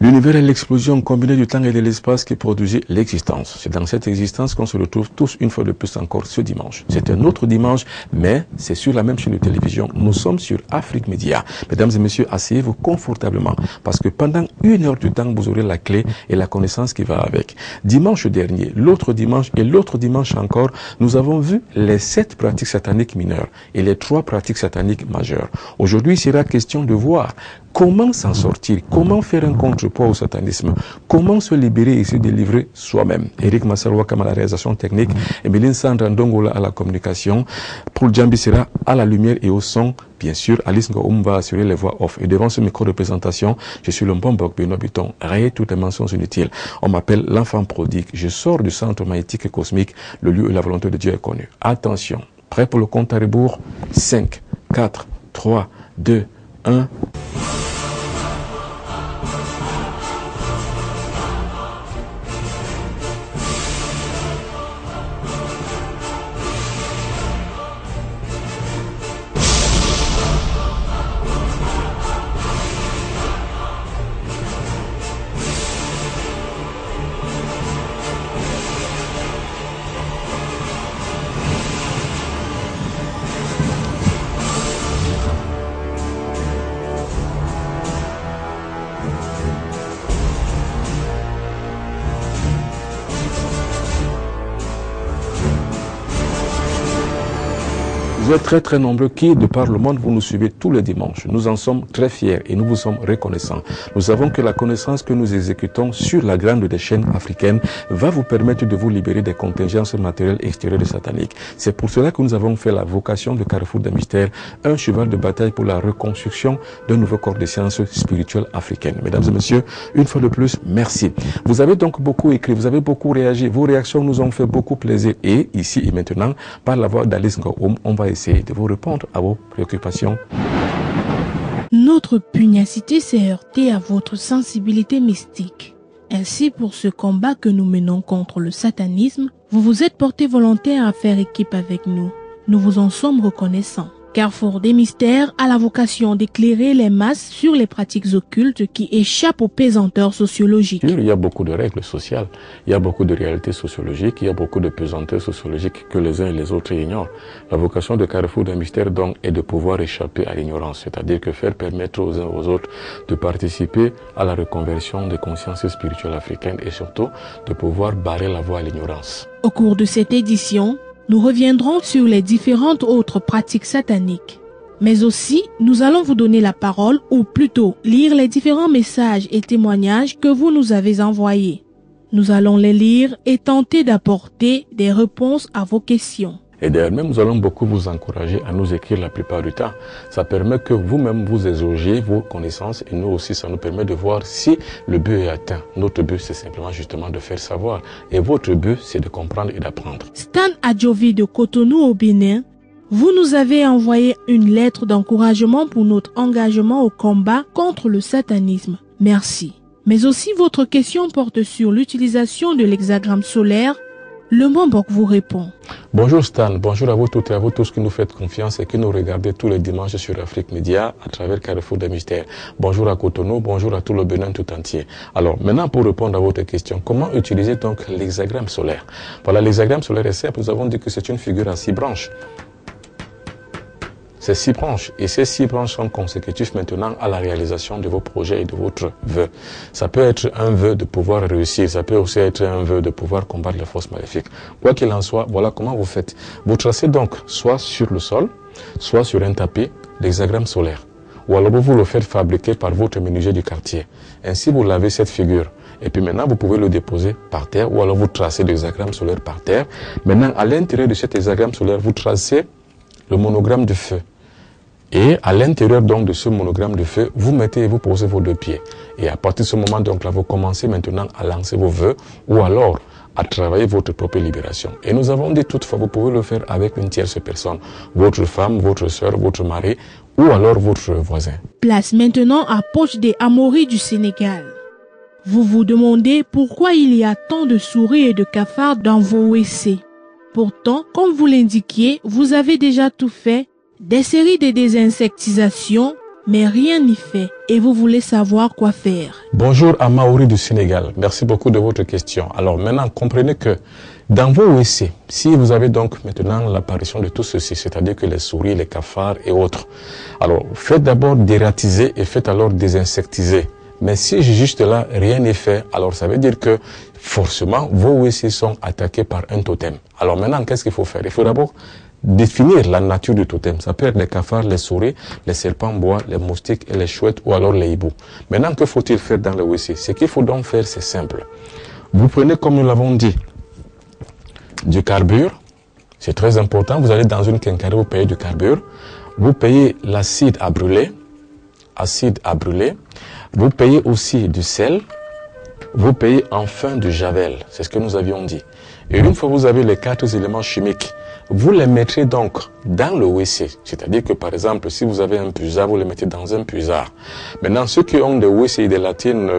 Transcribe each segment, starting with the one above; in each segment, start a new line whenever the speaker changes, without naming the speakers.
L'univers est l'explosion combinée du temps et de l'espace qui produisit l'existence. C'est dans cette existence qu'on se retrouve tous une fois de plus encore ce dimanche. C'est un autre dimanche, mais c'est sur la même chaîne de télévision. Nous sommes sur Afrique Média. Mesdames et messieurs, asseyez-vous confortablement parce que pendant 1 heure du temps, vous aurez la clé et la connaissance qui va avec. Dimanche dernier, l'autre dimanche et l'autre dimanche encore, nous avons vu les 7 pratiques sataniques mineures et les 3 pratiques sataniques majeures. Aujourd'hui, il sera question de voir comment s'en sortir, comment faire un contrepoids au satanisme, comment se libérer et se délivrer soi-même. Eric Massarouakam à la réalisation technique, Emeline Sandra Ndongola à la communication, Paul Djambi sera à la lumière et au son. Bien sûr, Alice Ngoum va assurer les voix off. Et devant ce micro de présentation, je suis le bon Bok Benoît Buton, rayé toutes les mentions inutiles. On m'appelle l'enfant prodigue. Je sors du centre magnétique et cosmique. Le lieu et la volonté de Dieu est connu. Attention, prêt pour le compte à rebours? 5, 4, 3, 2, 1... Vous êtes très nombreux qui, de par le monde, vous nous suivez tous les dimanches. Nous en sommes très fiers et nous vous sommes reconnaissants. Nous savons que la connaissance que nous exécutons sur la grande des chaînes africaines va vous permettre de vous libérer des contingences matérielles extérieures et sataniques. C'est pour cela que nous avons fait la vocation de Carrefour des Mystères, un cheval de bataille pour la reconstruction d'un nouveau corps de sciences spirituelles africaines. Mesdames et messieurs, une fois de plus, merci. Vous avez donc beaucoup écrit, vous avez beaucoup réagi. Vos réactions nous ont fait beaucoup plaisir. Et ici et maintenant, par la voix d'Alice Ngoum, on va essayer de vous répondre à vos préoccupations.
Notre pugnacité s'est heurtée à votre sensibilité mystique. Ainsi, pour ce combat que nous menons contre le satanisme, vous vous êtes porté volontaire à faire équipe avec nous. Nous vous en sommes reconnaissants. Carrefour des Mystères a la vocation d'éclairer les masses sur les pratiques occultes qui échappent aux pesanteurs sociologiques.
Il y a beaucoup de règles sociales, il y a beaucoup de réalités sociologiques, il y a beaucoup de pesanteurs sociologiques que les uns et les autres ignorent. La vocation de Carrefour des Mystères donc est de pouvoir échapper à l'ignorance, c'est-à-dire que faire permettre aux uns aux autres de participer à la reconversion des consciences spirituelles africaines et surtout de pouvoir barrer la voie à l'ignorance.
Au cours de cette édition, nous reviendrons sur les différentes autres pratiques sataniques. Mais aussi, nous allons vous donner la parole ou plutôt lire les différents messages et témoignages que vous nous avez envoyés. Nous allons les lire et tenter d'apporter des réponses à vos questions.
Et d'ailleurs, même nous allons beaucoup vous encourager à nous écrire la plupart du temps. Ça permet que vous-même vous exaugiez vos connaissances et nous aussi, ça nous permet de voir si le but est atteint. Notre but, c'est simplement justement de faire savoir. Et votre but, c'est de comprendre et d'apprendre.
Stan Adjovi de Cotonou au Bénin, vous nous avez envoyé une lettre d'encouragement pour notre engagement au combat contre le satanisme. Merci. Mais aussi votre question porte sur l'utilisation de l'hexagramme solaire. Le Mombok vous répond.
Bonjour Stan, bonjour à vous toutes et à vous tous qui nous faites confiance et qui nous regardez tous les dimanches sur Afrique Média à travers Carrefour des Mystères. Bonjour à Cotonou, bonjour à tout le Bénin tout entier. Alors maintenant pour répondre à votre question, comment utiliser donc l'hexagramme solaire? Voilà, l'hexagramme solaire est simple, nous avons dit que c'est une figure à 6 branches. C'est 6 branches et ces 6 branches sont consécutifs maintenant à la réalisation de vos projets et de votre vœu. Ça peut être un vœu de pouvoir réussir, ça peut aussi être un vœu de pouvoir combattre les forces maléfiques. Quoi qu'il en soit, voilà comment vous faites. Vous tracez donc soit sur le sol, soit sur un tapis l'hexagramme solaire. Ou alors vous le faites fabriquer par votre menuisier du quartier. Ainsi vous lavez cette figure. Et puis maintenant vous pouvez le déposer par terre ou alors vous tracez l'hexagramme solaire par terre. Maintenant à l'intérieur de cet hexagramme solaire, vous tracez le monogramme de feu. Et à l'intérieur donc de ce monogramme de feu, vous mettez et vous posez vos 2 pieds. Et à partir de ce moment donc là, vous commencez maintenant à lancer vos vœux ou alors à travailler votre propre libération. Et nous avons dit toutefois, vous pouvez le faire avec une tierce personne, votre femme, votre soeur, votre mari ou alors votre voisin.
Place maintenant à Poche des Amoris du Sénégal. Vous vous demandez pourquoi il y a tant de souris et de cafards dans vos WC. Pourtant, comme vous l'indiquiez, vous avez déjà tout fait. Des séries de désinsectisation, mais rien n'y fait et vous voulez savoir quoi faire.
Bonjour à Maori du Sénégal. Merci beaucoup de votre question. Alors maintenant, comprenez que dans vos WC, si vous avez donc maintenant l'apparition de tout ceci, c'est-à-dire que les souris, les cafards et autres, alors faites d'abord dératiser et faites alors désinsectiser. Mais si juste là, rien n'est fait, alors ça veut dire que forcément, vos WC sont attaqués par un totem. Alors maintenant, qu'est-ce qu'il faut faire? Il faut d'abord définir la nature du totem. Ça peut être les cafards, les souris, les serpents bois, les moustiques et les chouettes ou alors les hiboux. Maintenant, que faut-il faire dans le WC? Ce qu'il faut donc faire, c'est simple. Vous prenez, comme nous l'avons dit, du carbure. C'est très important. Vous allez dans une quincaillerie, vous payez du carbure. Vous payez l'acide à brûler. Acide à brûler. Vous payez aussi du sel. Vous payez enfin du javel. C'est ce que nous avions dit. Et une fois que vous avez les 4 éléments chimiques, vous les mettrez donc dans le WC. C'est-à-dire que par exemple, si vous avez un puisard, vous les mettez dans un puisard. Maintenant, ceux qui ont des WC et des latrines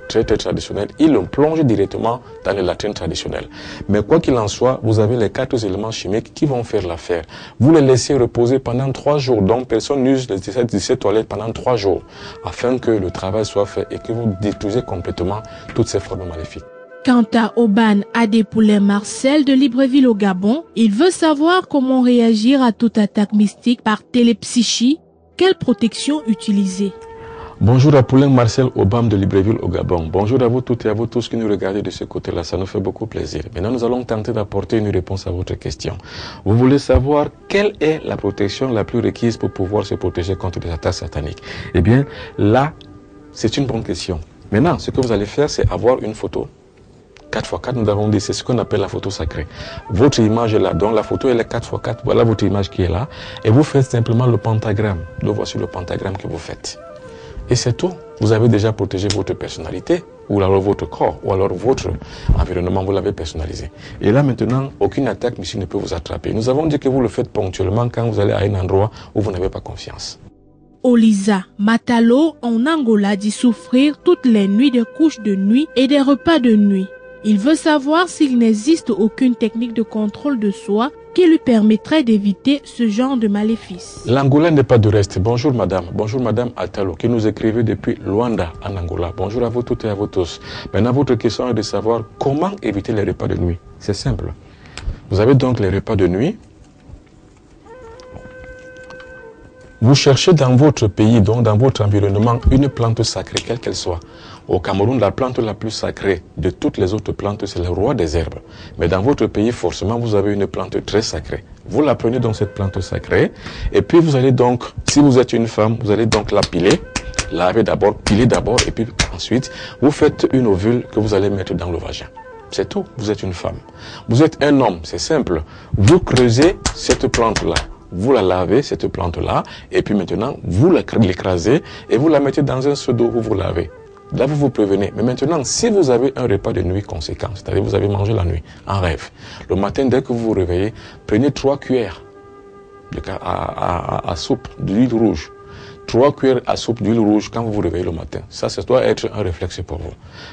très traditionnelles, ils le plongent directement dans les latrines traditionnelles. Mais quoi qu'il en soit, vous avez les 4 éléments chimiques qui vont faire l'affaire. Vous les laissez reposer pendant 3 jours. Donc, personne n'use de ces toilettes pendant 3 jours afin que le travail soit fait et que vous détruisez complètement toutes ces formes maléfiques.
Quant à Oban Adepoulet Marcel de Libreville au Gabon, il veut savoir comment réagir à toute attaque mystique par télépsychie, quelle protection utiliser.
Bonjour à Poulain Marcel Obam de Libreville au Gabon. Bonjour à vous toutes et à vous tous qui nous regardez de ce côté-là. Ça nous fait beaucoup plaisir. Maintenant, nous allons tenter d'apporter une réponse à votre question. Vous voulez savoir quelle est la protection la plus requise pour pouvoir se protéger contre les attaques sataniques? Eh bien, là, c'est une bonne question. Maintenant, ce que vous allez faire, c'est avoir une photo. 4x4, nous avons dit, c'est ce qu'on appelle la photo sacrée. Votre image est là, donc la photo elle est 4x4, voilà votre image qui est là, et vous faites simplement le pentagramme. Donc voici le pentagramme que vous faites. Et c'est tout. Vous avez déjà protégé votre personnalité, ou alors votre corps, ou alors votre environnement, vous l'avez personnalisé. Et là maintenant, aucune attaque ici ne peut vous attraper. Nous avons dit que vous le faites ponctuellement quand vous allez à un endroit où vous n'avez pas confiance.
Olisa Matalo en Angola dit souffrir toutes les nuits des couches de nuit et des repas de nuit. Il veut savoir s'il n'existe aucune technique de contrôle de soi qui lui permettrait d'éviter ce genre de maléfice.
L'Angola n'est pas de reste. Bonjour madame Atalo qui nous écrivait depuis Luanda en Angola. Bonjour à vous toutes et à vous tous. Maintenant votre question est de savoir comment éviter les repas de nuit. C'est simple. Vous avez donc les repas de nuit. Vous cherchez dans votre pays, donc dans votre environnement, une plante sacrée, quelle qu'elle soit. Au Cameroun, la plante la plus sacrée de toutes les autres plantes, c'est le roi des herbes. Mais dans votre pays, forcément, vous avez une plante très sacrée. Vous la prenez donc cette plante sacrée, et puis vous allez donc, si vous êtes une femme, vous allez donc la piler, laver d'abord, piler d'abord, et puis ensuite, vous faites une ovule que vous allez mettre dans le vagin. C'est tout, vous êtes une femme. Vous êtes un homme, c'est simple. Vous creusez cette plante-là. Vous la lavez, cette plante-là, et puis maintenant, vous l'écrasez et vous la mettez dans un seau d'eau, vous lavez. Là, vous vous prévenez. Mais maintenant, si vous avez un repas de nuit conséquent, c'est-à-dire vous avez mangé la nuit, en rêve, le matin, dès que vous vous réveillez, prenez 3 cuillères à soupe d'huile rouge. 3 cuillères à soupe d'huile rouge quand vous vous réveillez le matin. Ça doit être un réflexe pour vous.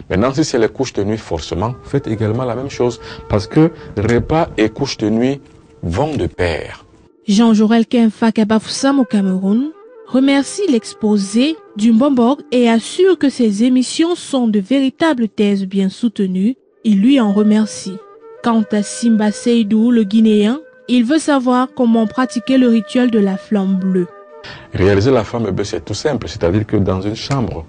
Maintenant, si c'est les couches de nuit, forcément, faites également la même chose, parce que repas et couches de nuit vont de pair.
Jean-Jorel Kemfa Kabafoussam au Cameroun remercie l'exposé du Mbomborg et assure que ses émissions sont de véritables thèses bien soutenues. Il lui en remercie. Quant à Simba Seydou, le Guinéen, il veut savoir comment pratiquer le rituel de la flamme bleue.
Réaliser la flamme bleue, c'est tout simple. C'est-à-dire que dans une chambre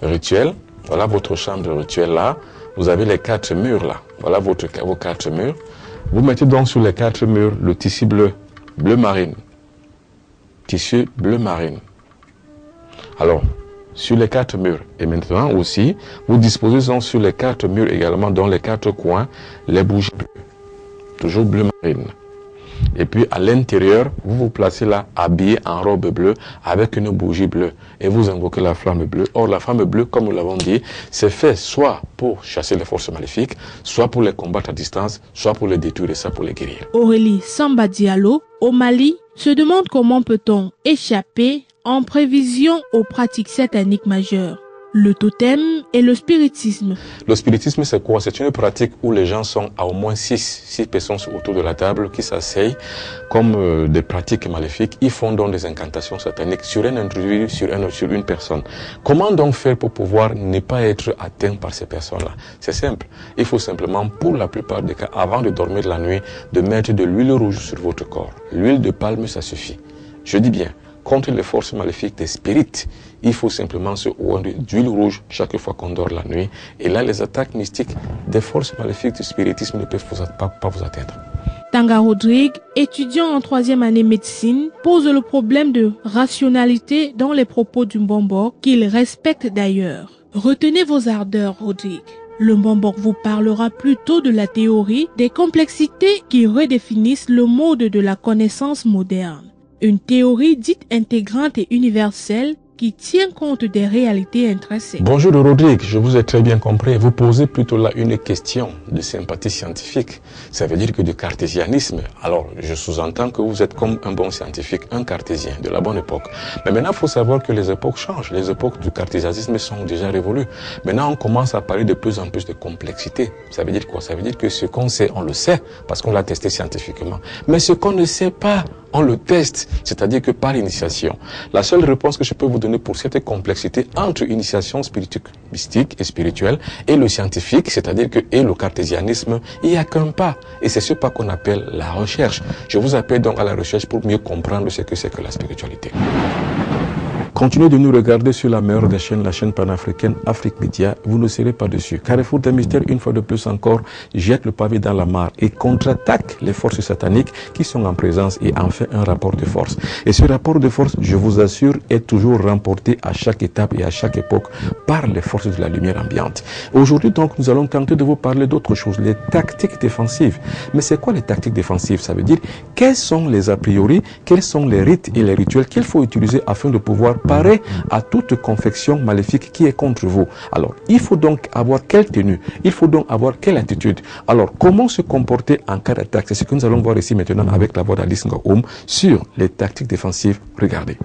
rituelle, voilà votre chambre rituelle là, vous avez les 4 murs là. Voilà vos 4 murs. Vous mettez donc sur les 4 murs le tissu bleu. Bleu marine. Tissu bleu marine. Alors, sur les 4 murs. Et maintenant aussi, vous disposez donc sur les 4 murs également, dans les 4 coins, les bougies bleues. Toujours bleu marine. Et puis à l'intérieur, vous vous placez là, habillé en robe bleue, avec une bougie bleue. Et vous invoquez la flamme bleue. Or, la flamme bleue, comme nous l'avons dit, c'est fait soit pour chasser les forces maléfiques, soit pour les combattre à distance, soit pour les détruire et ça pour les guérir.
Aurélie Samba Diallo, au Mali, se demande comment peut-on échapper en prévision aux pratiques sataniques majeures. le totem et le spiritisme.
Le spiritisme, c'est quoi? C'est une pratique où les gens sont à au moins six personnes autour de la table qui s'asseyent comme des pratiques maléfiques. Ils font donc des incantations sataniques sur un individu, sur une personne. Comment donc faire pour pouvoir ne pas être atteint par ces personnes-là? C'est simple. Il faut simplement, pour la plupart des cas, avant de dormir la nuit, de mettre de l'huile rouge sur votre corps. L'huile de palme, ça suffit. Je dis bien, contre les forces maléfiques des spirites, il faut simplement se oindre d'huile rouge chaque fois qu'on dort la nuit. Et là, les attaques mystiques des forces maléfiques du spiritisme ne peuvent pas vous atteindre.
Tanga Rodrigue, étudiant en 3e année médecine, pose le problème de rationalité dans les propos du Mbombok, qu'il respecte d'ailleurs. Retenez vos ardeurs, Rodrigue. Le Mbombok vous parlera plutôt de la théorie des complexités qui redéfinissent le mode de la connaissance moderne. Une théorie dite intégrante et universelle qui tient compte des réalités intrinsèques.
Bonjour Rodrigue, je vous ai très bien compris. Vous posez plutôt là une question de sympathie scientifique. Ça veut dire que du cartésianisme. Alors, je sous-entends que vous êtes comme un bon scientifique, un cartésien de la bonne époque. Mais maintenant, il faut savoir que les époques changent. Les époques du cartésianisme sont déjà révolues. Maintenant, on commence à parler de plus en plus de complexité. Ça veut dire quoi? Ça veut dire que ce qu'on sait, on le sait, parce qu'on l'a testé scientifiquement. Mais ce qu'on ne sait pas, on le teste, c'est-à-dire que par initiation. La seule réponse que je peux vous donner pour cette complexité entre initiation spirituelle, mystique et spirituelle et le scientifique, c'est-à-dire que et le cartésianisme, il n'y a qu'un pas. Et c'est ce pas qu'on appelle la recherche. Je vous appelle donc à la recherche pour mieux comprendre ce que c'est que la spiritualité. Continuez de nous regarder sur la meilleure des chaînes, la chaîne panafricaine Afrique Média. Vous ne serez pas dessus. Carrefour des mystères, une fois de plus encore, jette le pavé dans la mare et contre-attaque les forces sataniques qui sont en présence et en fait un rapport de force. Et ce rapport de force, je vous assure, est toujours remporté à chaque étape et à chaque époque par les forces de la lumière ambiante. Aujourd'hui donc, nous allons tenter de vous parler d'autre chose, les tactiques défensives. Mais c'est quoi les tactiques défensives? Ça veut dire quels sont les a priori, quels sont les rites et les rituels qu'il faut utiliser afin de pouvoir parer à toute confection maléfique qui est contre vous. Alors, il faut donc avoir quelle tenue? Il faut donc avoir quelle attitude? Alors, comment se comporter en cas d'attaque? C'est ce que nous allons voir ici maintenant avec la voix d'Alice Ngaoum sur les tactiques défensives. Regardez.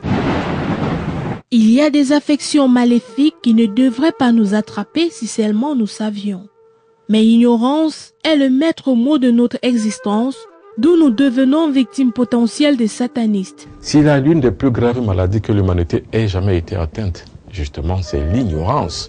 Il y a des affections maléfiques qui ne devraient pas nous attraper si seulement nous savions. Mais l'ignorance est le maître mot de notre existence, d'où nous devenons victimes potentielles des satanistes.
S'il y a l'une des plus graves maladies que l'humanité ait jamais été atteinte, justement, c'est l'ignorance.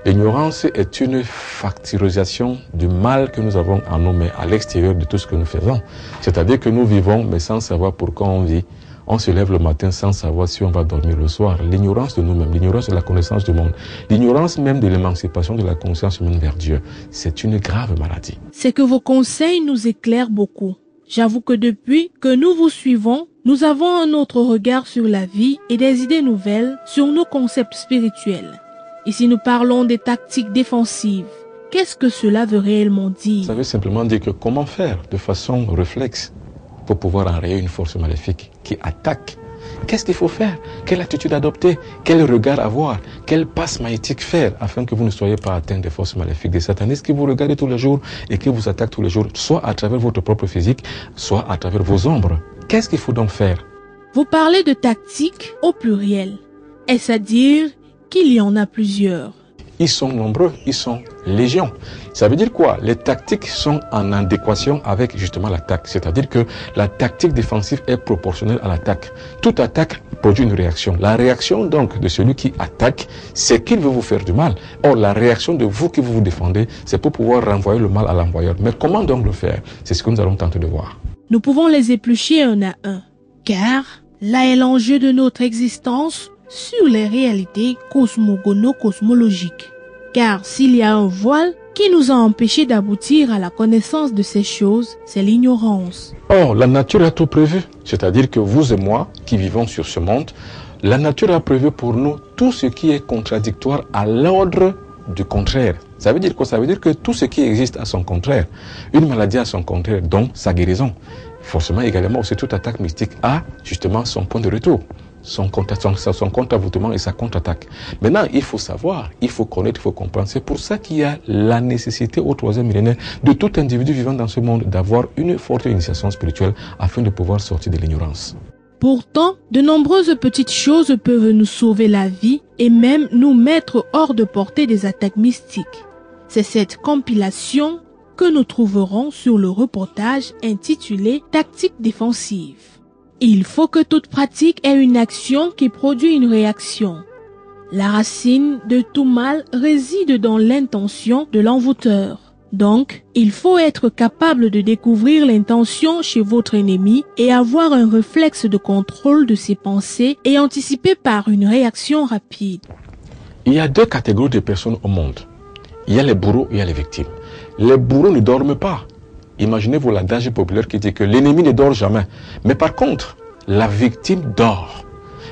L'ignorance est une factorisation du mal que nous avons en nous, mais à l'extérieur de tout ce que nous faisons. C'est-à-dire que nous vivons, mais sans savoir pourquoi on vit. On se lève le matin sans savoir si on va dormir le soir. L'ignorance de nous-mêmes, l'ignorance de la connaissance du monde, l'ignorance même de l'émancipation de la conscience humaine vers Dieu, c'est une grave maladie.
C'est que vos conseils nous éclairent beaucoup. J'avoue que depuis que nous vous suivons, nous avons un autre regard sur la vie et des idées nouvelles sur nos concepts spirituels. Ici, nous parlons des tactiques défensives. Qu'est-ce que cela veut réellement dire?
Ça veut simplement dire que comment faire de façon réflexe pour pouvoir enrayer une force maléfique qui attaque. Qu'est-ce qu'il faut faire? Quelle attitude adopter? Quel regard avoir? Quel passe magnétique faire afin que vous ne soyez pas atteint des forces maléfiques, des satanistes qui vous regardent tous les jours et qui vous attaquent tous les jours, soit à travers votre propre physique, soit à travers vos ombres. Qu'est-ce qu'il faut donc faire?
Vous parlez de tactiques au pluriel. Est-ce à dire qu'il y en a plusieurs?
Ils sont nombreux, ils sont légions. Ça veut dire quoi? Les tactiques sont en adéquation avec justement l'attaque. C'est-à-dire que la tactique défensive est proportionnelle à l'attaque. Toute attaque produit une réaction. La réaction donc de celui qui attaque, c'est qu'il veut vous faire du mal. Or, la réaction de vous qui vous défendez, c'est pour pouvoir renvoyer le mal à l'envoyeur. Mais comment donc le faire? C'est ce que nous allons tenter de voir.
Nous pouvons les éplucher un à un. Car là est l'enjeu de notre existence sur les réalités cosmogono-cosmologiques. Car s'il y a un voile qui nous a empêchés d'aboutir à la connaissance de ces choses, c'est l'ignorance.
Or, la nature a tout prévu. C'est-à-dire que vous et moi, qui vivons sur ce monde, la nature a prévu pour nous tout ce qui est contradictoire à l'ordre du contraire. Ça veut dire quoi? Ça veut dire que tout ce qui existe a son contraire. Une maladie a son contraire, donc sa guérison. Forcément, également, aussi toute attaque mystique a justement son point de retour. Son contre-avoutement et sa contre-attaque. Maintenant, il faut savoir, il faut connaître, il faut comprendre. C'est pour ça qu'il y a la nécessité au 3e millénaire de tout individu vivant dans ce monde d'avoir une forte initiation spirituelle afin de pouvoir sortir de l'ignorance.
Pourtant, de nombreuses petites choses peuvent nous sauver la vie et même nous mettre hors de portée des attaques mystiques. C'est cette compilation que nous trouverons sur le reportage intitulé « Tactique défensive ». Il faut que toute pratique ait une action qui produit une réaction. La racine de tout mal réside dans l'intention de l'envoûteur. Donc, il faut être capable de découvrir l'intention chez votre ennemi et avoir un réflexe de contrôle de ses pensées et anticiper par une réaction rapide.
Il y a deux catégories de personnes au monde. Il y a les bourreaux et il y a les victimes. Les bourreaux ne dorment pas. Imaginez-vous l'adage populaire qui dit que l'ennemi ne dort jamais. Mais par contre, la victime dort.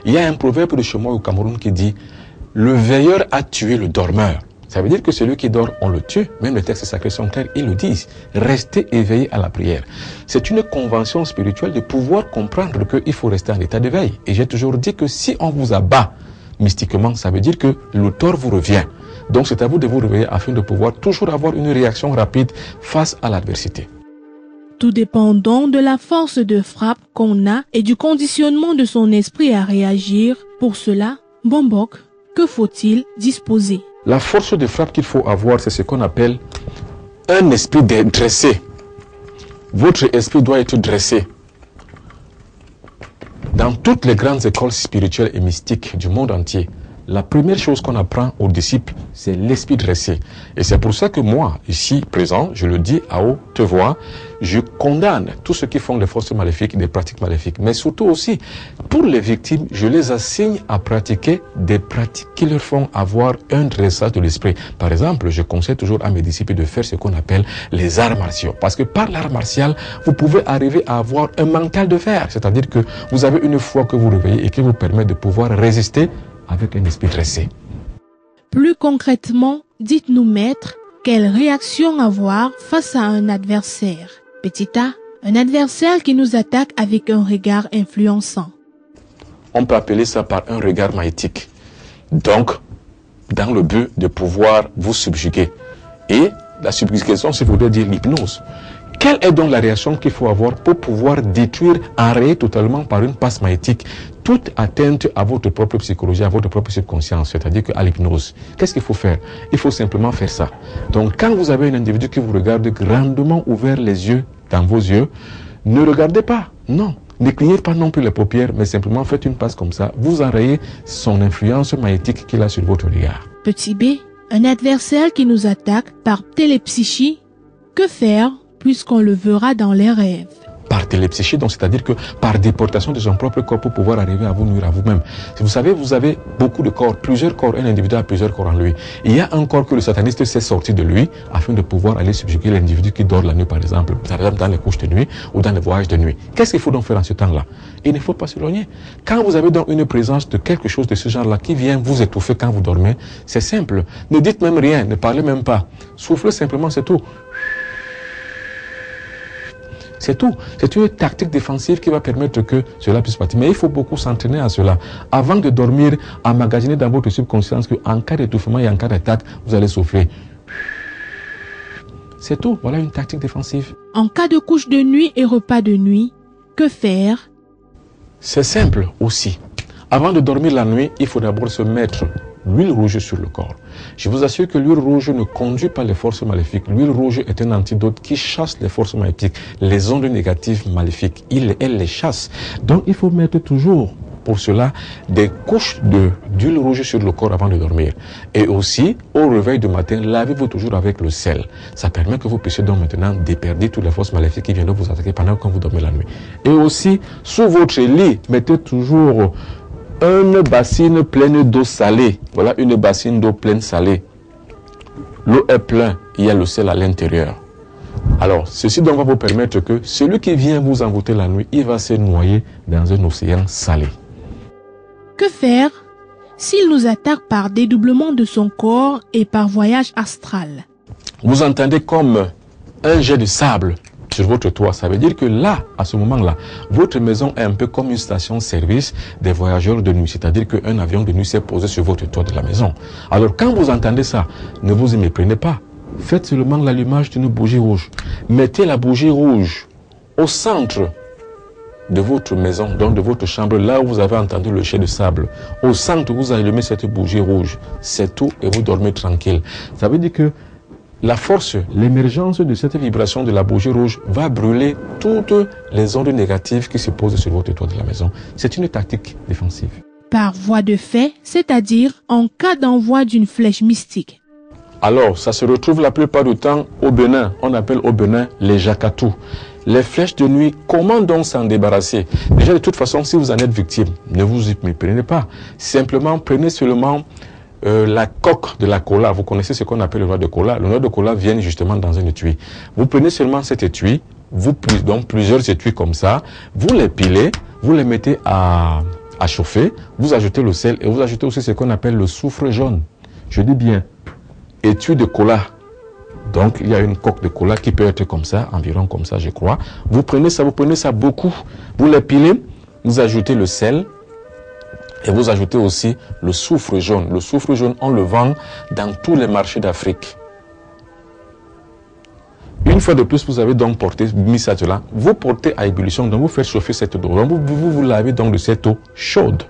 Il y a un proverbe de chez moi au Cameroun qui dit « Le veilleur a tué le dormeur ». Ça veut dire que celui qui dort, on le tue. Même les textes sacrés sont clairs, ils le disent. Restez éveillés à la prière. C'est une convention spirituelle de pouvoir comprendre qu'il faut rester en état d'éveil. Et j'ai toujours dit que si on vous abat mystiquement, ça veut dire que le tort vous revient. Donc c'est à vous de vous réveiller afin de pouvoir toujours avoir une réaction rapide face à l'adversité.
Tout dépendant de la force de frappe qu'on a et du conditionnement de son esprit à réagir. Pour cela, Bombok, que faut-il disposer?
La force de frappe qu'il faut avoir, c'est ce qu'on appelle un esprit dressé. Votre esprit doit être dressé. Dans toutes les grandes écoles spirituelles et mystiques du monde entier, la première chose qu'on apprend aux disciples, c'est l'esprit dressé. Et c'est pour ça que moi, ici présent, je le dis à haute voix, je condamne tous ceux qui font des forces maléfiques, des pratiques maléfiques. Mais surtout aussi, pour les victimes, je les assigne à pratiquer des pratiques qui leur font avoir un dressage de l'esprit. Par exemple, je conseille toujours à mes disciples de faire ce qu'on appelle les arts martiaux. Parce que par l'art martial, vous pouvez arriver à avoir un mental de fer. C'est-à-dire que vous avez une foi que vous réveillez et qui vous permet de pouvoir résister avec un esprit dressé.
Plus concrètement, dites-nous maître, quelle réaction avoir face à un adversaire? Petit a, un adversaire qui nous attaque avec un regard influençant.
On peut appeler ça par un regard maïtique. Donc, dans le but de pouvoir vous subjuguer. Et la subjugation, c'est voudrait dire l'hypnose. Quelle est donc la réaction qu'il faut avoir pour pouvoir détruire, enrayer totalement par une passe magnétique toute atteinte à votre propre psychologie, à votre propre subconscience, c'est-à-dire qu'à l'hypnose? Qu'est-ce qu'il faut faire? Il faut simplement faire ça. Donc quand vous avez un individu qui vous regarde grandement ouvert les yeux dans vos yeux, ne regardez pas, non. Ne clignez pas non plus les paupières, mais simplement faites une passe comme ça. Vous enrayez son influence magnétique qu'il a sur votre regard.
Petit b, un adversaire qui nous attaque par télépsychie, que faire puisqu'on le verra dans les rêves?
Par télépsychie, donc c'est-à-dire que par déportation de son propre corps pour pouvoir arriver à vous nuire à vous-même. Vous savez, vous avez beaucoup de corps, plusieurs corps, un individu a plusieurs corps en lui. Il y a un corps que le sataniste s'est sorti de lui afin de pouvoir aller subjuguer l'individu qui dort la nuit, par exemple dans les couches de nuit ou dans les voyages de nuit. Qu'est-ce qu'il faut donc faire en ce temps-là? Il ne faut pas s'éloigner. Quand vous avez donc une présence de quelque chose de ce genre-là qui vient vous étouffer quand vous dormez, c'est simple. Ne dites même rien, ne parlez même pas. Soufflez simplement, c'est tout. C'est tout. C'est une tactique défensive qui va permettre que cela puisse partir. Mais il faut beaucoup s'entraîner à cela. Avant de dormir, emmagasiner dans votre subconscience qu'en cas d'étouffement et en cas d'attaque, vous allez souffler. C'est tout. Voilà une tactique défensive.
En cas de couche de nuit et repas de nuit, que faire?
C'est simple aussi. Avant de dormir la nuit, il faut d'abord se mettre l'huile rouge sur le corps. Je vous assure que l'huile rouge ne conduit pas les forces maléfiques. L'huile rouge est un antidote qui chasse les forces maléfiques, les ondes négatives maléfiques. Elle les chasse. Donc il faut mettre toujours pour cela des couches d'huile rouge sur le corps avant de dormir. Et aussi, au réveil du matin, lavez-vous toujours avec le sel. Ça permet que vous puissiez donc maintenant déperdir toutes les forces maléfiques qui viennent vous attaquer pendant que vous dormez la nuit. Et aussi, sous votre lit, mettez toujours une bassine pleine d'eau salée. Voilà une bassine d'eau pleine salée. L'eau est pleine, il y a le sel à l'intérieur. Alors, ceci donc va vous permettre que celui qui vient vous envoûter la nuit, il va se noyer dans un océan salé.
Que faire s'il nous attaque par dédoublement de son corps et par voyage astral?
Vous entendez comme un jet de sable sur votre toit. Ça veut dire que là, à ce moment-là, votre maison est un peu comme une station-service des voyageurs de nuit. C'est-à-dire qu'un avion de nuit s'est posé sur votre toit de la maison. Alors, quand vous entendez ça, ne vous y méprenez pas. Faites seulement l'allumage d'une bougie rouge. Mettez la bougie rouge au centre de votre maison, donc de votre chambre, là où vous avez entendu le jet de sable, au centre, vous allumez cette bougie rouge. C'est tout et vous dormez tranquille. Ça veut dire que la force, l'émergence de cette vibration de la bougie rouge va brûler toutes les ondes négatives qui se posent sur votre toit de la maison. C'est une tactique défensive.
Par voie de fait, c'est-à-dire en cas d'envoi d'une flèche mystique.
Alors, ça se retrouve la plupart du temps au Bénin. On appelle au Bénin les jacatous. Les flèches de nuit, comment donc s'en débarrasser? Déjà, de toute façon, si vous en êtes victime, ne vous y prenez pas. Simplement, prenez seulement la coque de la cola. Vous connaissez ce qu'on appelle le noix de cola. Le noix de cola vient justement dans un étui. Vous prenez seulement cet étui, donc plusieurs étuis comme ça, vous les pilez, vous les mettez à chauffer, vous ajoutez le sel et vous ajoutez aussi ce qu'on appelle le soufre jaune. Je dis bien, étui de cola. Donc, il y a une coque de cola qui peut être comme ça, environ comme ça, je crois. Vous prenez ça beaucoup. Vous les pilez, vous ajoutez le sel et vous ajoutez aussi le soufre jaune. Le soufre jaune, on le vend dans tous les marchés d'Afrique. Une fois de plus, vous avez donc mis ça là. Vous portez à ébullition, donc vous faites chauffer cette eau. Donc vous lavez donc de cette eau chaude.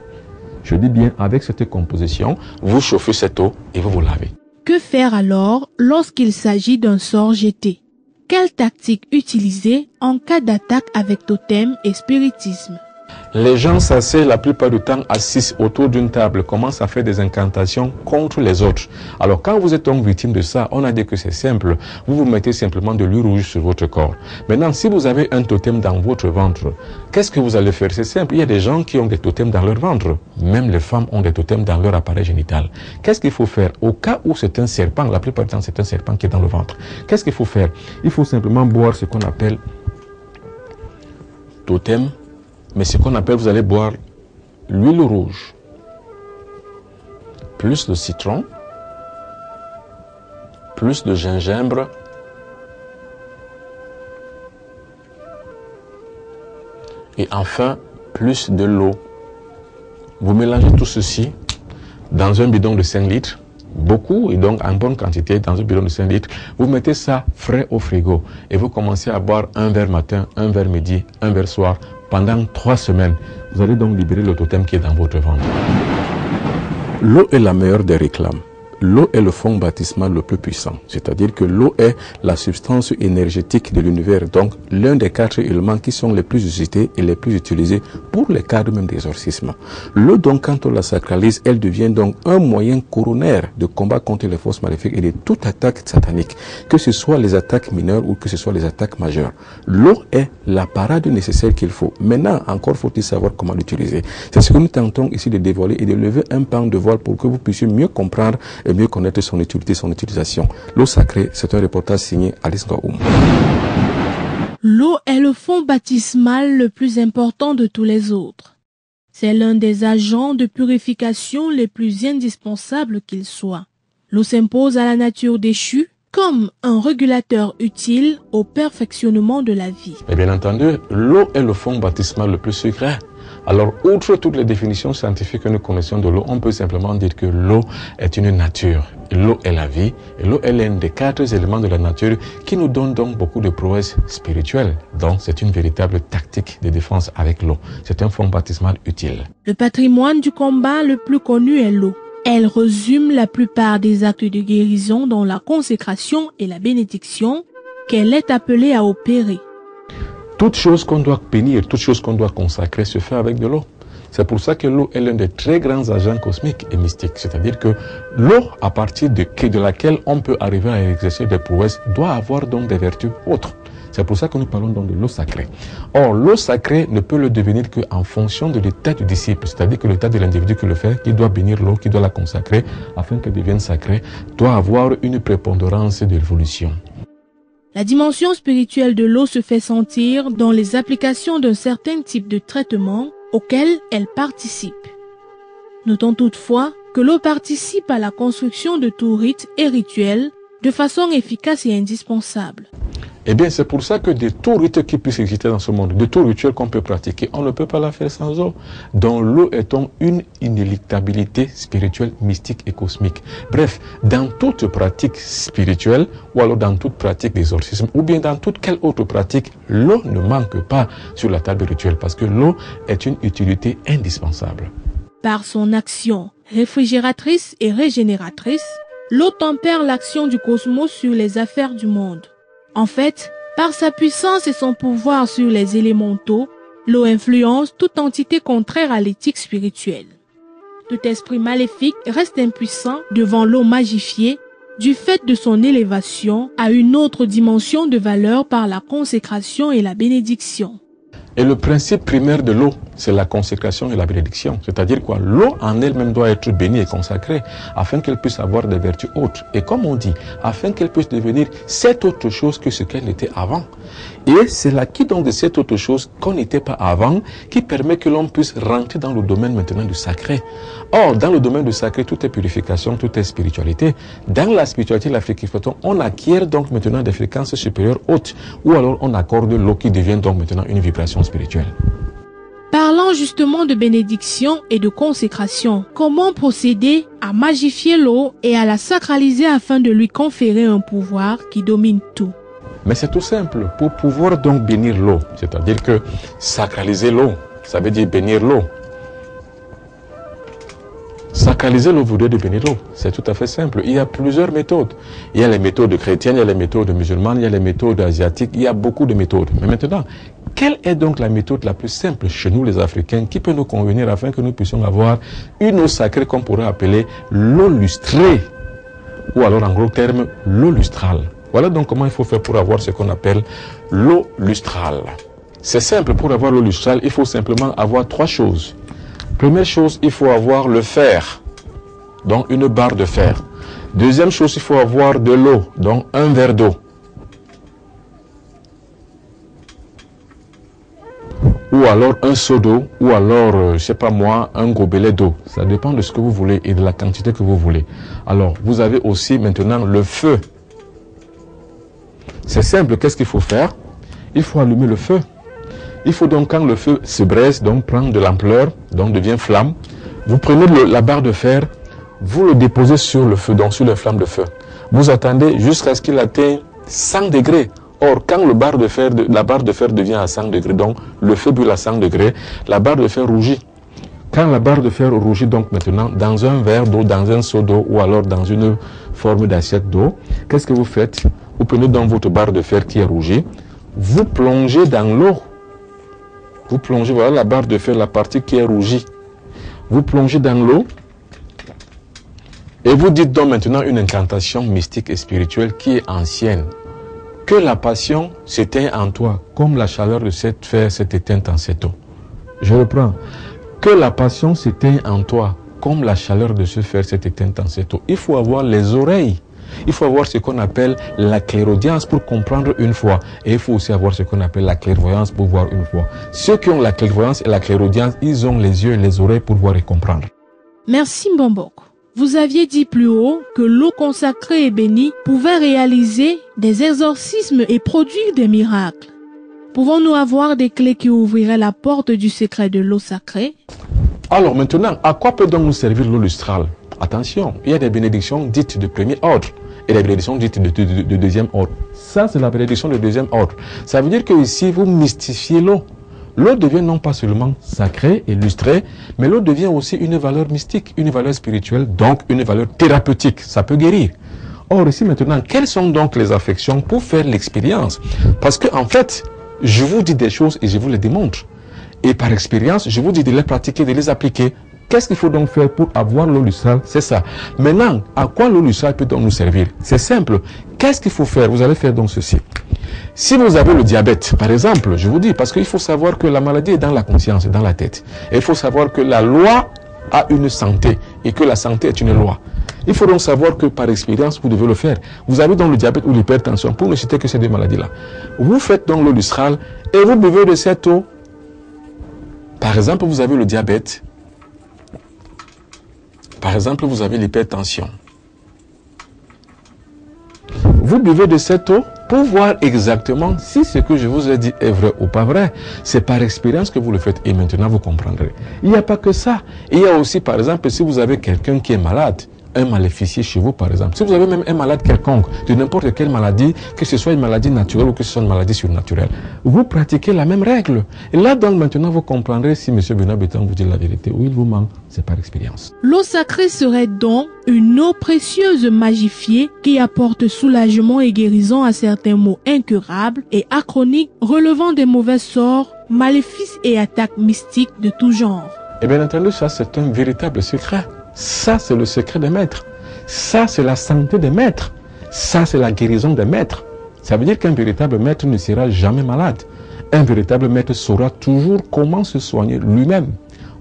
Je dis bien, avec cette composition, vous chauffez cette eau et vous lavez.
Que faire alors lorsqu'il s'agit d'un sort jeté? Quelle tactique utiliser en cas d'attaque avec totem et spiritisme?
Les gens s'asseyent la plupart du temps assis autour d'une table, commencent à faire des incantations contre les autres. Alors quand vous êtes donc victime de ça, on a dit que c'est simple. Vous vous mettez simplement de l'huile rouge sur votre corps. Maintenant, si vous avez un totem dans votre ventre, qu'est-ce que vous allez faire? C'est simple. Il y a des gens qui ont des totems dans leur ventre. Même les femmes ont des totems dans leur appareil génital. Qu'est-ce qu'il faut faire? Au cas où c'est un serpent, la plupart du temps c'est un serpent qui est dans le ventre. Qu'est-ce qu'il faut faire? Il faut simplement boire ce qu'on appelle totem. Mais ce qu'on appelle, vous allez boire l'huile rouge, plus le citron, plus le gingembre, et enfin, plus de l'eau. Vous mélangez tout ceci dans un bidon de 5 litres, beaucoup et donc en bonne quantité dans un bidon de 5 litres. Vous mettez ça frais au frigo et vous commencez à boire un verre matin, un verre midi, un verre soir. Pendant 3 semaines, vous allez donc libérer le totem qui est dans votre ventre. L'eau est la meilleure des réclames. L'eau est le fond baptismal le plus puissant, c'est-à-dire que l'eau est la substance énergétique de l'univers, donc l'un des 4 éléments qui sont les plus usités et les plus utilisés pour les cadres même d'exorcisme. L'eau donc, quand on la sacralise, elle devient donc un moyen coronaire de combat contre les forces maléfiques et de toute attaque satanique, que ce soit les attaques mineures ou que ce soit les attaques majeures. L'eau est la parade nécessaire qu'il faut. Maintenant, encore faut-il savoir comment l'utiliser. C'est ce que nous tentons ici de dévoiler et de lever un pan de voile pour que vous puissiez mieux comprendre et mieux connaître son utilité, son utilisation. L'eau sacrée, c'est un reportage signé Alice Ngaoum.
L'eau est le fond baptismal le plus important de tous les autres. C'est l'un des agents de purification les plus indispensables qu'il soit. L'eau s'impose à la nature déchue comme un régulateur utile au perfectionnement de la vie.
Et bien entendu, l'eau est le fond baptismal le plus secret. Alors, outre toutes les définitions scientifiques que nous connaissons de l'eau, on peut simplement dire que l'eau est une nature. L'eau est la vie. Et l'eau est l'un des 4 éléments de la nature qui nous donne donc beaucoup de prouesses spirituelles. Donc, c'est une véritable tactique de défense avec l'eau. C'est un fond baptismal utile.
Le patrimoine du combat le plus connu est l'eau. Elle résume la plupart des actes de guérison dans la consécration et la bénédiction qu'elle est appelée à opérer.
Toute chose qu'on doit bénir, toute chose qu'on doit consacrer se fait avec de l'eau. C'est pour ça que l'eau est l'un des très grands agents cosmiques et mystiques. C'est-à-dire que l'eau, à partir de laquelle on peut arriver à exercer des prouesses, doit avoir donc des vertus autres. C'est pour ça que nous parlons donc de l'eau sacrée. Or, l'eau sacrée ne peut le devenir qu'en fonction de l'état du disciple. C'est-à-dire que l'état de l'individu qui le fait, qui doit bénir l'eau, qui doit la consacrer, afin qu'elle devienne sacrée, doit avoir une prépondérance de l'évolution.
La dimension spirituelle de l'eau se fait sentir dans les applications d'un certain type de traitement auquel elle participe. Notons toutefois que l'eau participe à la construction de tout rite et rituel de façon efficace et indispensable.
Eh bien, c'est pour ça que de tout rite qui puisse exister dans ce monde, de tout rituel qu'on peut pratiquer, on ne peut pas la faire sans eau. Donc l'eau est une inéluctabilité spirituelle, mystique et cosmique. Bref, dans toute pratique spirituelle, ou alors dans toute pratique d'exorcisme, ou bien dans toute quelle autre pratique, l'eau ne manque pas sur la table rituelle, parce que l'eau est une utilité indispensable.
Par son action réfrigératrice et régénératrice, l'eau tempère l'action du cosmos sur les affaires du monde. En fait, par sa puissance et son pouvoir sur les élémentaux, l'eau influence toute entité contraire à l'éthique spirituelle. Tout esprit maléfique reste impuissant devant l'eau magifiée du fait de son élévation à une autre dimension de valeur par la consécration et la bénédiction.
Et le principe primaire de l'eau, c'est la consécration et la bénédiction. C'est-à-dire quoi? L'eau en elle-même doit être bénie et consacrée afin qu'elle puisse avoir des vertus autres. Et comme on dit, afin qu'elle puisse devenir cette autre chose que ce qu'elle était avant. Et c'est l'acquis donc de cette autre chose qu'on n'était pas avant qui permet que l'on puisse rentrer dans le domaine maintenant du sacré. Or, dans le domaine du sacré, tout est purification, tout est spiritualité. Dans la spiritualité, la fréquentation, on acquiert donc maintenant des fréquences supérieures hautes. Ou alors on accorde l'eau qui devient donc maintenant une vibration spirituelle.
Parlant justement de bénédiction et de consécration, comment procéder à magifier l'eau et à la sacraliser afin de lui conférer un pouvoir qui domine tout?
Mais c'est tout simple. Pour pouvoir donc bénir l'eau, c'est-à-dire que sacraliser l'eau, ça veut dire bénir l'eau. Sacraliser l'eau voudrait dire bénir l'eau. C'est tout à fait simple. Il y a plusieurs méthodes. Il y a les méthodes chrétiennes, il y a les méthodes musulmanes, il y a les méthodes asiatiques, il y a beaucoup de méthodes. Mais maintenant, quelle est donc la méthode la plus simple chez nous les Africains qui peut nous convenir afin que nous puissions avoir une eau sacrée qu'on pourrait appeler l'eau lustrée, ou alors en gros terme, l'eau lustrale. Voilà donc comment il faut faire pour avoir ce qu'on appelle l'eau lustrale. C'est simple, pour avoir l'eau lustrale, il faut simplement avoir trois choses. Première chose, il faut avoir le fer, donc une barre de fer. Deuxième chose, il faut avoir de l'eau, donc un verre d'eau. Ou alors un seau d'eau, ou alors, je sais pas moi, un gobelet d'eau. Ça dépend de ce que vous voulez et de la quantité que vous voulez. Alors, vous avez aussi maintenant le feu. C'est simple, qu'est-ce qu'il faut faire? Il faut allumer le feu. Il faut donc, quand le feu se braise, donc prendre de l'ampleur, donc devient flamme, vous prenez la barre de fer, vous le déposez sur le feu, donc sur les flammes de feu. Vous attendez jusqu'à ce qu'il atteigne 100 degrés. Or, quand la barre de fer devient à 100 degrés, donc le feu brûle à 100 degrés, la barre de fer rougit. Quand la barre de fer rougit donc maintenant, dans un verre d'eau, dans un seau d'eau ou alors dans une forme d'assiette d'eau, qu'est-ce que vous faites? Vous prenez donc votre barre de fer qui est rougie, vous plongez dans l'eau. Vous plongez, voilà la barre de fer, la partie qui est rougie. Vous plongez dans l'eau et vous dites donc maintenant une incantation mystique et spirituelle qui est ancienne. Que la passion s'éteigne en toi, comme la chaleur de cette fer s'est éteinte en cette eau. Je reprends. Que la passion s'éteigne en toi, comme la chaleur de ce fer s'est éteinte en cette eau. Il faut avoir les oreilles. Il faut avoir ce qu'on appelle la clairaudience pour comprendre une fois. Et il faut aussi avoir ce qu'on appelle la clairvoyance pour voir une fois. Ceux qui ont la clairvoyance et la clairaudience, ils ont les yeux et les oreilles pour voir et comprendre.
Merci Mbombok. Vous aviez dit plus haut que l'eau consacrée et bénie pouvait réaliser des exorcismes et produire des miracles. Pouvons-nous avoir des clés qui ouvriraient la porte du secret de l'eau sacrée?
Alors maintenant, à quoi peut donc nous servir l'eau lustrale? Attention, il y a des bénédictions dites de premier ordre et des bénédictions dites de deuxième ordre. Ça, c'est la bénédiction de deuxième ordre. Ça veut dire que ici, vous mystifiez l'eau. L'eau devient non pas seulement sacrée et lustrée, mais l'eau devient aussi une valeur mystique, une valeur spirituelle, donc une valeur thérapeutique. Ça peut guérir. Or, ici maintenant, quelles sont donc les affections pour faire l'expérience? Parce que, en fait, je vous dis des choses et je vous les démontre. Et par expérience, je vous dis de les pratiquer, de les appliquer. Qu'est-ce qu'il faut donc faire pour avoir l'eau lustrale? C'est ça. Maintenant, à quoi l'eau lustrale peut donc nous servir? C'est simple. Qu'est-ce qu'il faut faire? Vous allez faire donc ceci. Si vous avez le diabète, par exemple, je vous dis, parce qu'il faut savoir que la maladie est dans la conscience, dans la tête. Et il faut savoir que la loi a une santé et que la santé est une loi. Il faut donc savoir que par expérience, vous devez le faire. Vous avez donc le diabète ou l'hypertension, pour ne citer que ces deux maladies-là. Vous faites donc l'eau lustrale et vous buvez de cette eau. Par exemple, vous avez le diabète. Par exemple, vous avez l'hypertension. Vous buvez de cette eau pour voir exactement si ce que je vous ai dit est vrai ou pas vrai. C'est par expérience que vous le faites et maintenant vous comprendrez. Il n'y a pas que ça. Il y a aussi, par exemple, si vous avez quelqu'un qui est malade, un maléficié chez vous, par exemple. Si vous avez même un malade quelconque, de n'importe quelle maladie, que ce soit une maladie naturelle ou que ce soit une maladie surnaturelle, vous pratiquez la même règle. Et là, donc, maintenant, vous comprendrez si M. Benoît Bétan vous dit la vérité ou il vous ment. C'est par expérience.
L'eau sacrée serait donc une eau précieuse magifiée qui apporte soulagement et guérison à certains maux incurables et achroniques relevant des mauvais sorts, maléfices et attaques mystiques de tout genre.
Et bien entendu, ça, c'est un véritable secret. Ça, c'est le secret des maîtres. Ça, c'est la santé des maîtres. Ça, c'est la guérison des maîtres. Ça veut dire qu'un véritable maître ne sera jamais malade. Un véritable maître saura toujours comment se soigner lui-même.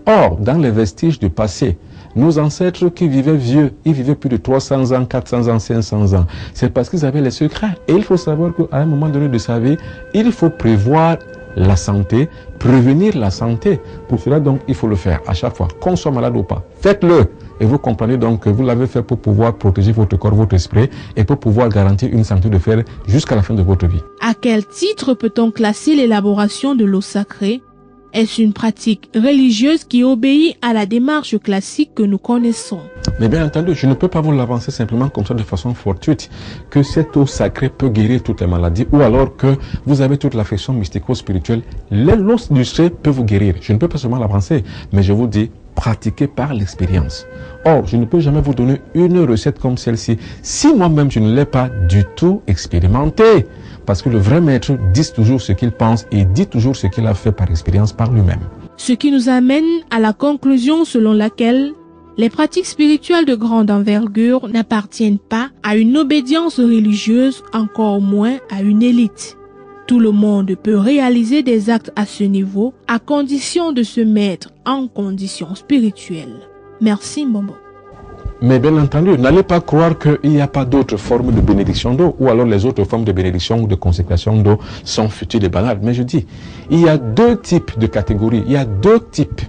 Or, dans les vestiges du passé, nos ancêtres qui vivaient vieux, ils vivaient plus de 300 ans, 400 ans, 500 ans. C'est parce qu'ils avaient les secrets. Et il faut savoir qu'à un moment donné de sa vie, il faut prévoir la santé, prévenir la santé. Pour cela, donc, il faut le faire à chaque fois, qu'on soit malade ou pas. Faites-le. Et vous comprenez donc que vous l'avez fait pour pouvoir protéger votre corps, votre esprit et pour pouvoir garantir une santé de fer jusqu'à la fin de votre vie.
À quel titre peut-on classer l'élaboration de l'eau sacrée? Est-ce une pratique religieuse qui obéit à la démarche classique que nous connaissons?
Mais bien entendu, je ne peux pas vous l'avancer simplement comme ça de façon fortuite, que cette eau sacrée peut guérir toutes les maladies ou alors que vous avez toute l'affection mystico-spirituelle. L'eau du sacré peut vous guérir. Je ne peux pas seulement l'avancer, mais je vous dis, pratiquez par l'expérience. Or, je ne peux jamais vous donner une recette comme celle-ci si moi-même je ne l'ai pas du tout expérimentée. Parce que le vrai maître dit toujours ce qu'il pense et dit toujours ce qu'il a fait par expérience par lui-même.
Ce qui nous amène à la conclusion selon laquelle les pratiques spirituelles de grande envergure n'appartiennent pas à une obédience religieuse, encore moins à une élite. Tout le monde peut réaliser des actes à ce niveau, à condition de se mettre en condition spirituelle. Merci, Momo.
Mais bien entendu, n'allez pas croire qu'il n'y a pas d'autres formes de bénédiction d'eau, ou alors les autres formes de bénédiction ou de consécration d'eau sont futiles et banales. Mais je dis, il y a deux types de catégories, il y a deux types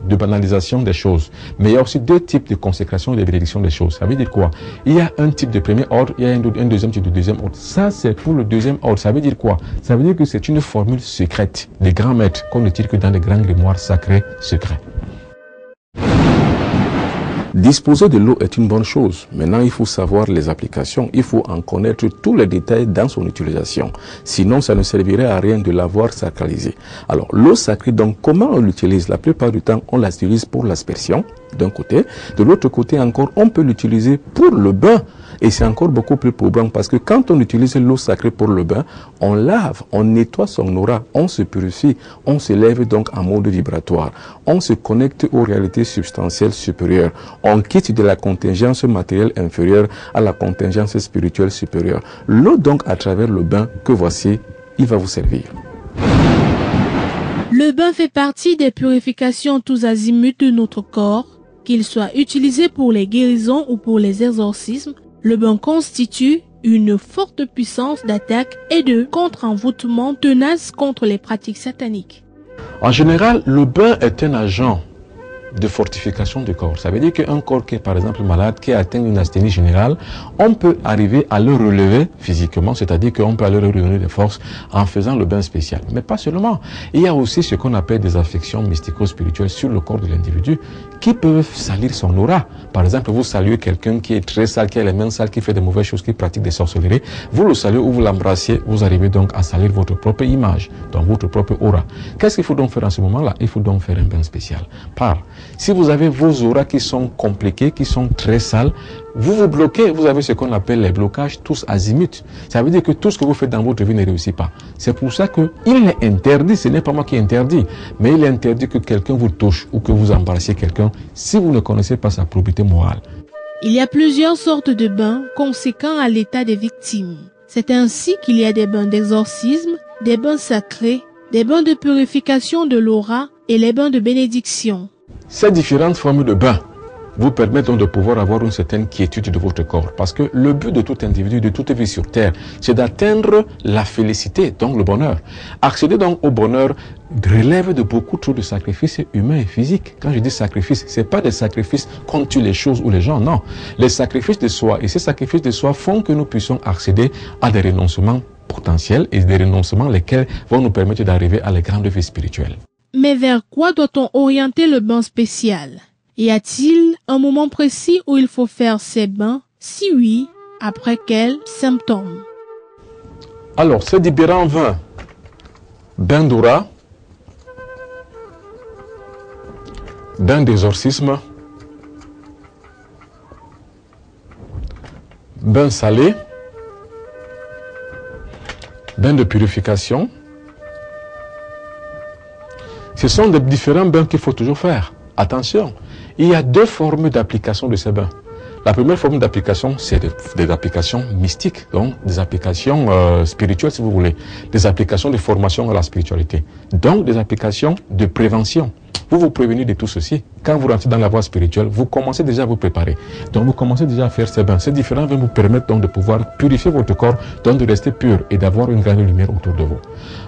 de banalisation des choses, mais il y a aussi deux types de consécration et de bénédiction des choses. Ça veut dire quoi? Il y a un type de premier ordre, il y a un deuxième type de deuxième ordre. Ça, c'est pour le deuxième ordre. Ça veut dire quoi? Ça veut dire que c'est une formule secrète des grands maîtres, qu'on ne tire que dans les grands grimoires sacrés secrets. Disposer de l'eau est une bonne chose. Maintenant, il faut savoir les applications. Il faut en connaître tous les détails dans son utilisation. Sinon, ça ne servirait à rien de l'avoir sacralisée. Alors, l'eau sacrée, donc, comment on l'utilise? La plupart du temps, on l'utilise pour l'aspersion, d'un côté. De l'autre côté encore, on peut l'utiliser pour le bain. Et c'est encore beaucoup plus probant parce que quand on utilise l'eau sacrée pour le bain, on lave, on nettoie son aura, on se purifie, on se lève donc en mode vibratoire. On se connecte aux réalités substantielles supérieures. On quitte de la contingence matérielle inférieure à la contingence spirituelle supérieure. L'eau donc à travers le bain que voici, il va vous servir.
Le bain fait partie des purifications tous azimuts de notre corps, qu'il soit utilisé pour les guérisons ou pour les exorcismes. Le bain constitue une forte puissance d'attaque et de contre-envoûtement tenace contre les pratiques sataniques.
En général, le bain est un agent de fortification du corps. Ça veut dire qu'un corps qui est par exemple malade, qui a atteint une asthénie générale, on peut arriver à le relever physiquement, c'est-à-dire qu'on peut aller le redonner des forces en faisant le bain spécial. Mais pas seulement. Il y a aussi ce qu'on appelle des affections mystico-spirituelles sur le corps de l'individu qui peuvent salir son aura. Par exemple, vous saluez quelqu'un qui est très sale, qui a les mains sales, qui fait de mauvaises choses, qui pratique des sorcelleries. Vous le saluez ou vous l'embrassez, vous arrivez donc à salir votre propre image, donc votre propre aura. Qu'est-ce qu'il faut donc faire en ce moment-là? Il faut donc faire un bain spécial. Si vous avez vos auras qui sont compliquées, qui sont très sales, vous vous bloquez, vous avez ce qu'on appelle les blocages tous azimuts. Ça veut dire que tout ce que vous faites dans votre vie ne réussit pas. C'est pour ça qu'il est interdit, ce n'est pas moi qui interdis, mais il est interdit que quelqu'un vous touche ou que vous embrassiez quelqu'un si vous ne connaissez pas sa probité morale.
Il y a plusieurs sortes de bains conséquents à l'état des victimes. C'est ainsi qu'il y a des bains d'exorcisme, des bains sacrés, des bains de purification de l'aura et les bains de bénédiction.
Ces différentes formes de bain vous permettent donc de pouvoir avoir une certaine quiétude de votre corps. Parce que le but de tout individu, de toute vie sur Terre, c'est d'atteindre la félicité, donc le bonheur. Accéder donc au bonheur relève de beaucoup trop de sacrifices humains et physiques. Quand je dis sacrifice, ce n'est pas des sacrifices qu'on tue les choses ou les gens, non. Les sacrifices de soi, et ces sacrifices de soi font que nous puissions accéder à des renoncements potentiels et des renoncements lesquels vont nous permettre d'arriver à la grande vie spirituelle.
Mais vers quoi doit-on orienter le bain spécial? Y a-t-il un moment précis où il faut faire ces bains? Si oui, après quels symptômes?
Alors, ces différents vins, bain d'aura, bain d'exorcisme, bain salé, bain de purification, ce sont des différents bains qu'il faut toujours faire. Attention, il y a deux formes d'application de ces bains. La première forme d'application, c'est des applications mystiques, donc des applications spirituelles si vous voulez, des applications de formation à la spiritualité, donc des applications de prévention. Vous vous prévenez de tout ceci. Quand vous rentrez dans la voie spirituelle, vous commencez déjà à vous préparer. Donc vous commencez déjà à faire ces bains. Ces différents vont vous permettre donc de pouvoir purifier votre corps, donc de rester pur et d'avoir une grande lumière autour de vous.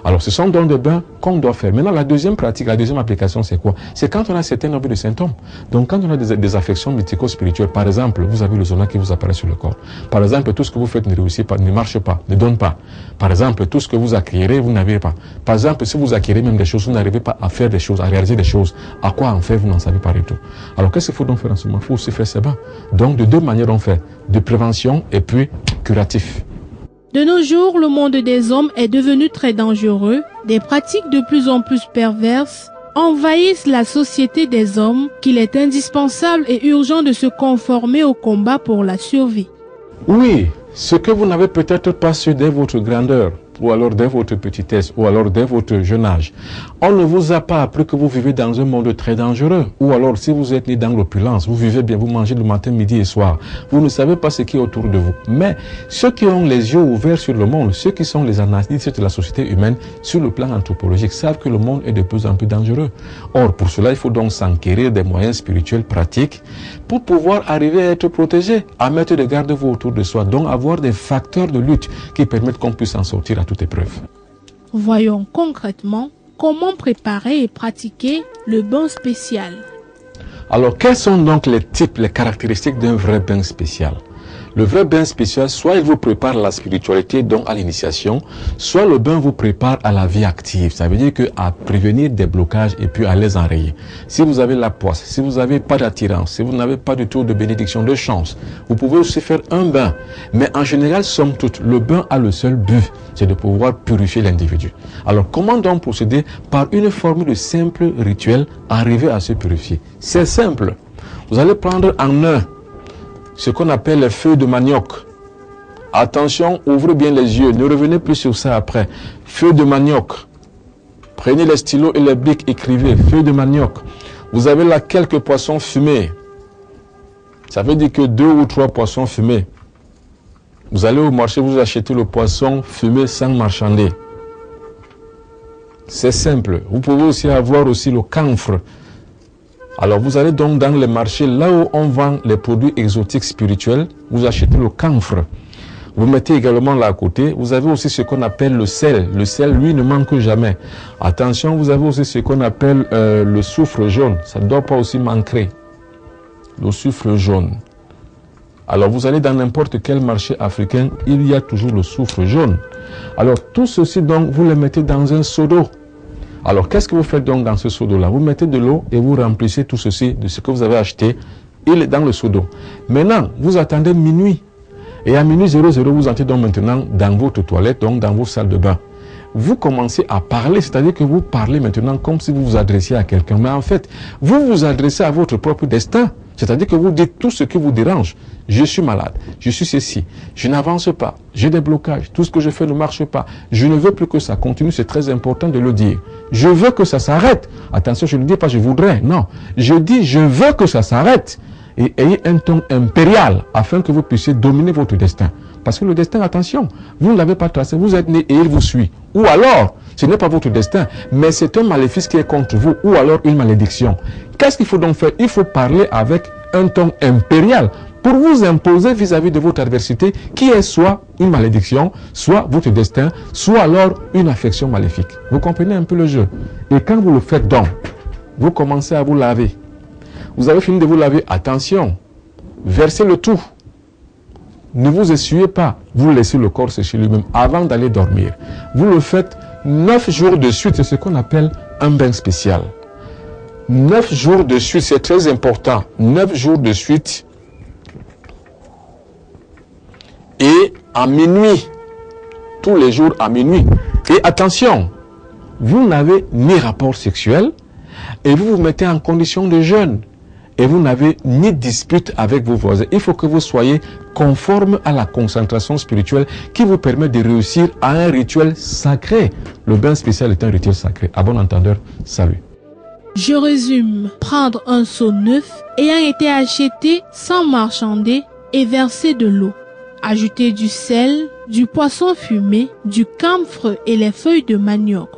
Alors ce sont donc des bains qu'on doit faire. Maintenant la deuxième pratique, la deuxième application c'est quoi? C'est quand on a un certain nombre de symptômes. Donc quand on a des affections mystico-spirituelles, par exemple, vous avez le zona qui vous apparaît sur le corps. Par exemple, tout ce que vous faites ne réussit pas, ne marche pas, ne donne pas. Par exemple, tout ce que vous acquérez, vous n'avez pas. Par exemple, si vous acquérez même des choses, vous n'arrivez pas à faire des choses, à réaliser des choses. À quoi en faire, vous n'en savez pas du tout. Alors qu'est-ce qu'il faut donc faire en ce moment? Il faut aussi faire ces bains. Donc de deux manières on fait, de prévention et puis curatif.
De nos jours, le monde des hommes est devenu très dangereux. Des pratiques de plus en plus perverses envahissent la société des hommes qu'il est indispensable et urgent de se conformer au combat pour la survie.
Oui, ce que vous n'avez peut-être pas su dès votre grandeur, ou alors dès votre petitesse, ou alors dès votre jeune âge. On ne vous a pas appris que vous vivez dans un monde très dangereux. Ou alors, si vous êtes né dans l'opulence, vous vivez bien, vous mangez le matin, midi et soir. Vous ne savez pas ce qui est autour de vous. Mais ceux qui ont les yeux ouverts sur le monde, ceux qui sont les analystes de la société humaine, sur le plan anthropologique, savent que le monde est de plus en plus dangereux. Or, pour cela, il faut donc s'enquérir des moyens spirituels pratiques pour pouvoir arriver à être protégé, à mettre des garde-fous autour de soi, donc avoir des facteurs de lutte qui permettent qu'on puisse en sortir à toute épreuve.
Voyons concrètement comment préparer et pratiquer le bain spécial.
Alors, quels sont donc les types, les caractéristiques d'un vrai bain spécial? Le vrai bain spécial, soit il vous prépare à la spiritualité, donc à l'initiation, soit le bain vous prépare à la vie active. Ça veut dire à prévenir des blocages et puis à les enrayer. Si vous avez la poisse, si vous n'avez pas d'attirance, si vous n'avez pas du tout de bénédiction, de chance, vous pouvez aussi faire un bain. Mais en général, somme toute, le bain a le seul but, c'est de pouvoir purifier l'individu. Alors, comment donc procéder? Par une forme de simple rituel, arriver à se purifier. C'est simple. Vous allez prendre en un ce qu'on appelle les feuilles de manioc. Attention, ouvrez bien les yeux, ne revenez plus sur ça après. Feuilles de manioc. Prenez les stylos et les briques, écrivez, feuilles de manioc. Vous avez là quelques poissons fumés. Ça veut dire que 2 ou 3 poissons fumés. Vous allez au marché, vous achetez le poisson fumé sans marchander. C'est simple. Vous pouvez aussi avoir aussi le camphre. Alors vous allez donc dans les marchés, là où on vend les produits exotiques spirituels, vous achetez le camphre. Vous mettez également là à côté, vous avez aussi ce qu'on appelle le sel. Le sel, lui, ne manque jamais. Attention, vous avez aussi ce qu'on appelle le soufre jaune. Ça ne doit pas aussi manquer. Le soufre jaune. Alors vous allez dans n'importe quel marché africain, il y a toujours le soufre jaune. Alors tout ceci donc, vous le mettez dans un seau d'eau. Alors, qu'est-ce que vous faites donc dans ce seau d'eau-là? Vous mettez de l'eau et vous remplissez tout ceci de ce que vous avez acheté. Il est dans le seau d'eau. Maintenant, vous attendez minuit. Et à minuit 00, vous entrez donc maintenant dans votre toilette, donc dans vos salles de bain. Vous commencez à parler, c'est-à-dire que vous parlez maintenant comme si vous vous adressiez à quelqu'un. Mais en fait, vous vous adressez à votre propre destin. C'est-à-dire que vous dites tout ce qui vous dérange. Je suis malade, je suis ceci, je n'avance pas, j'ai des blocages, tout ce que je fais ne marche pas. Je ne veux plus que ça continue, c'est très important de le dire. Je veux que ça s'arrête. Attention, je ne dis pas je voudrais, non. Je dis je veux que ça s'arrête. Et ayez un ton impérial afin que vous puissiez dominer votre destin. Parce que le destin, attention, vous ne l'avez pas tracé, vous êtes né et il vous suit. Ou alors, ce n'est pas votre destin, mais c'est un maléfice qui est contre vous, ou alors une malédiction. Qu'est-ce qu'il faut donc faire? Il faut parler avec un ton impérial pour vous imposer vis-à-vis de votre adversité, qui est soit une malédiction, soit votre destin, soit alors une affection maléfique. Vous comprenez un peu le jeu? Et quand vous le faites donc, vous commencez à vous laver. Vous avez fini de vous laver, attention, versez le tout. ne vous essuyez pas. Vous laissez le corps sécher lui-même avant d'aller dormir. Vous le faites 9 jours de suite. C'est ce qu'on appelle un bain spécial. 9 jours de suite, c'est très important. 9 jours de suite. Et à minuit. Tous les jours à minuit. Et attention, vous n'avez ni rapport sexuel et vous vous mettez en condition de jeûne. Et vous n'avez ni dispute avec vos voisins. Il faut que vous soyez conforme à la concentration spirituelle qui vous permet de réussir à un rituel sacré. Le bain spécial est un rituel sacré. À bon entendeur, salut.
Je résume. Prendre un seau neuf ayant été acheté sans marchander et verser de l'eau. Ajouter du sel, du poisson fumé, du camphre et les feuilles de manioc.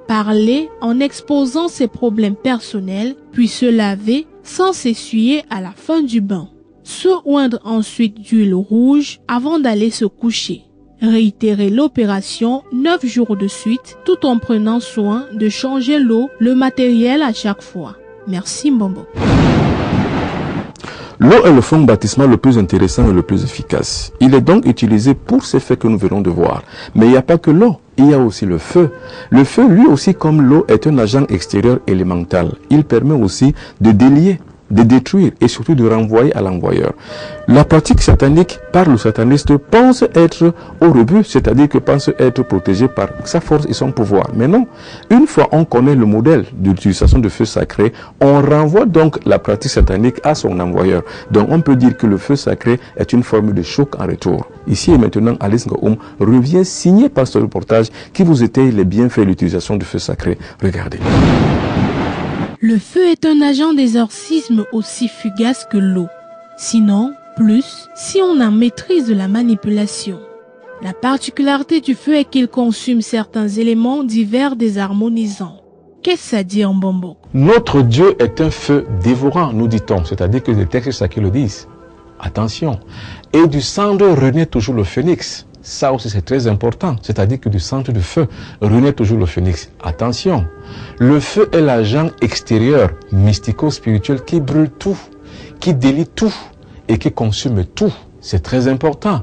Parler en exposant ses problèmes personnels, puis se laver sans s'essuyer à la fin du bain. Se oindre ensuite d'huile rouge avant d'aller se coucher. Réitérer l'opération 9 jours de suite tout en prenant soin de changer l'eau, le matériel à chaque fois. Merci Mbombo.
L'eau est le fond baptismal le plus intéressant et le plus efficace. Il est donc utilisé pour ces faits que nous venons de voir. Mais il n'y a pas que l'eau, il y a aussi le feu. Le feu, lui aussi, comme l'eau, est un agent extérieur élémental. Il permet aussi de délier, de détruire et surtout de renvoyer à l'envoyeur. La pratique satanique par le sataniste pense être au rebut, c'est-à-dire que pense être protégé par sa force et son pouvoir. Mais non, une fois on connaît le modèle d'utilisation de feu sacré, on renvoie donc la pratique satanique à son envoyeur. Donc on peut dire que le feu sacré est une forme de choc en retour. Ici et maintenant, Alice Ngaoum revient signé par ce reportage qui vous étaye les bienfaits de l'utilisation du feu sacré. Regardez.
Le feu est un agent d'exorcisme aussi fugace que l'eau. Sinon, plus si on en maîtrise la manipulation. La particularité du feu est qu'il consume certains éléments divers désharmonisants. Qu'est-ce à dire, Mbombo?
Notre Dieu est un feu dévorant, nous dit-on, c'est-à-dire que les textes sacrés le disent. Attention. Et du cendre renaît toujours le phénix. Ça aussi c'est très important, c'est-à-dire que du centre de feu renaît toujours le phénix. Attention, le feu est l'agent extérieur, mystico-spirituel qui brûle tout, qui délie tout et qui consume tout. C'est très important.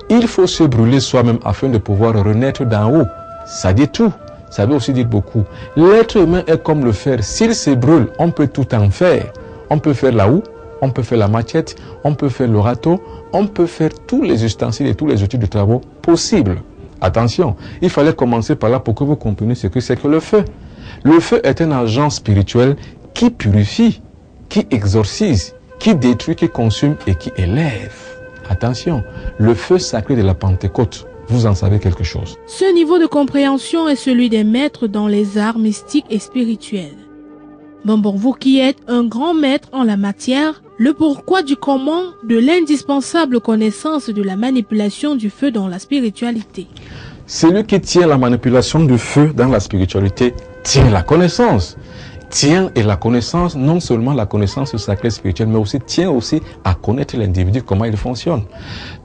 Il faut se brûler soi-même afin de pouvoir renaître d'en haut. Ça dit tout, ça veut aussi dire beaucoup. L'être humain est comme le fer, s'il se brûle, on peut tout en faire. On peut faire la houe, on peut faire la machette, on peut faire le râteau, on peut faire tous les ustensiles et tous les outils de travaux possibles. Attention, il fallait commencer par là pour que vous compreniez ce que c'est que le feu. Le feu est un agent spirituel qui purifie, qui exorcise, qui détruit, qui consume et qui élève. Attention, le feu sacré de la Pentecôte, vous en savez quelque chose.
Ce niveau de compréhension est celui des maîtres dans les arts mystiques et spirituels. Bon, vous qui êtes un grand maître en la matière, le pourquoi du comment de l'indispensable connaissance de la manipulation du feu dans la spiritualité.
Celui qui tient la manipulation du feu dans la spiritualité tient la connaissance. Tient et la connaissance, non seulement la connaissance sacrée spirituelle, mais aussi tient aussi à connaître l'individu, comment il fonctionne.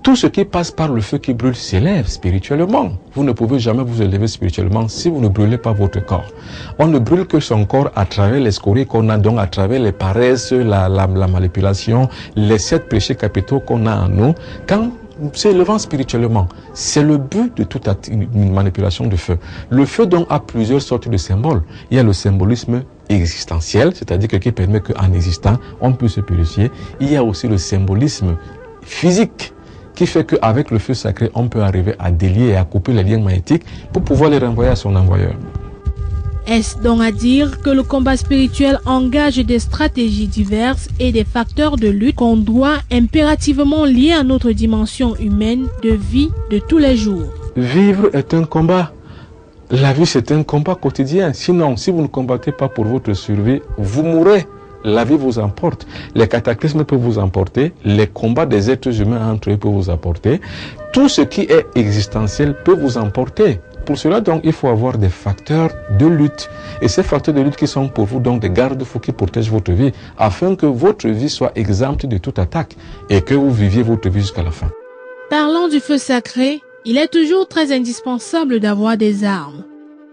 Tout ce qui passe par le feu qui brûle s'élève spirituellement. Vous ne pouvez jamais vous élever spirituellement si vous ne brûlez pas votre corps. On ne brûle que son corps à travers les scories qu'on a, donc à travers les paresses, la manipulation, les 7 péchés capitaux qu'on a en nous. Quand s'élevant spirituellement, c'est le but de toute une manipulation de feu. Le feu donc a plusieurs sortes de symboles. Il y a le symbolisme existentiel, c'est-à-dire que qui permet qu'en existant, on peut se purifier. Il y a aussi le symbolisme physique, qui fait qu'avec le feu sacré, on peut arriver à délier et à couper les liens magnétiques pour pouvoir les renvoyer à son envoyeur.
Est-ce donc à dire que le combat spirituel engage des stratégies diverses et des facteurs de lutte qu'on doit impérativement lier à notre dimension humaine de vie de tous les jours? Vivre
est un combat. La vie, c'est un combat quotidien. Sinon, si vous ne combattez pas pour votre survie, vous mourrez. La vie vous emporte. Les cataclysmes peuvent vous emporter. Les combats des êtres humains entre eux peuvent vous emporter. Tout ce qui est existentiel peut vous emporter. Pour cela, donc, il faut avoir des facteurs de lutte. Et ces facteurs de lutte qui sont pour vous, donc, des garde-fous qui protègent votre vie, afin que votre vie soit exempte de toute attaque et que vous viviez votre vie jusqu'à la fin.
Parlant du feu sacré, il est toujours très indispensable d'avoir des armes.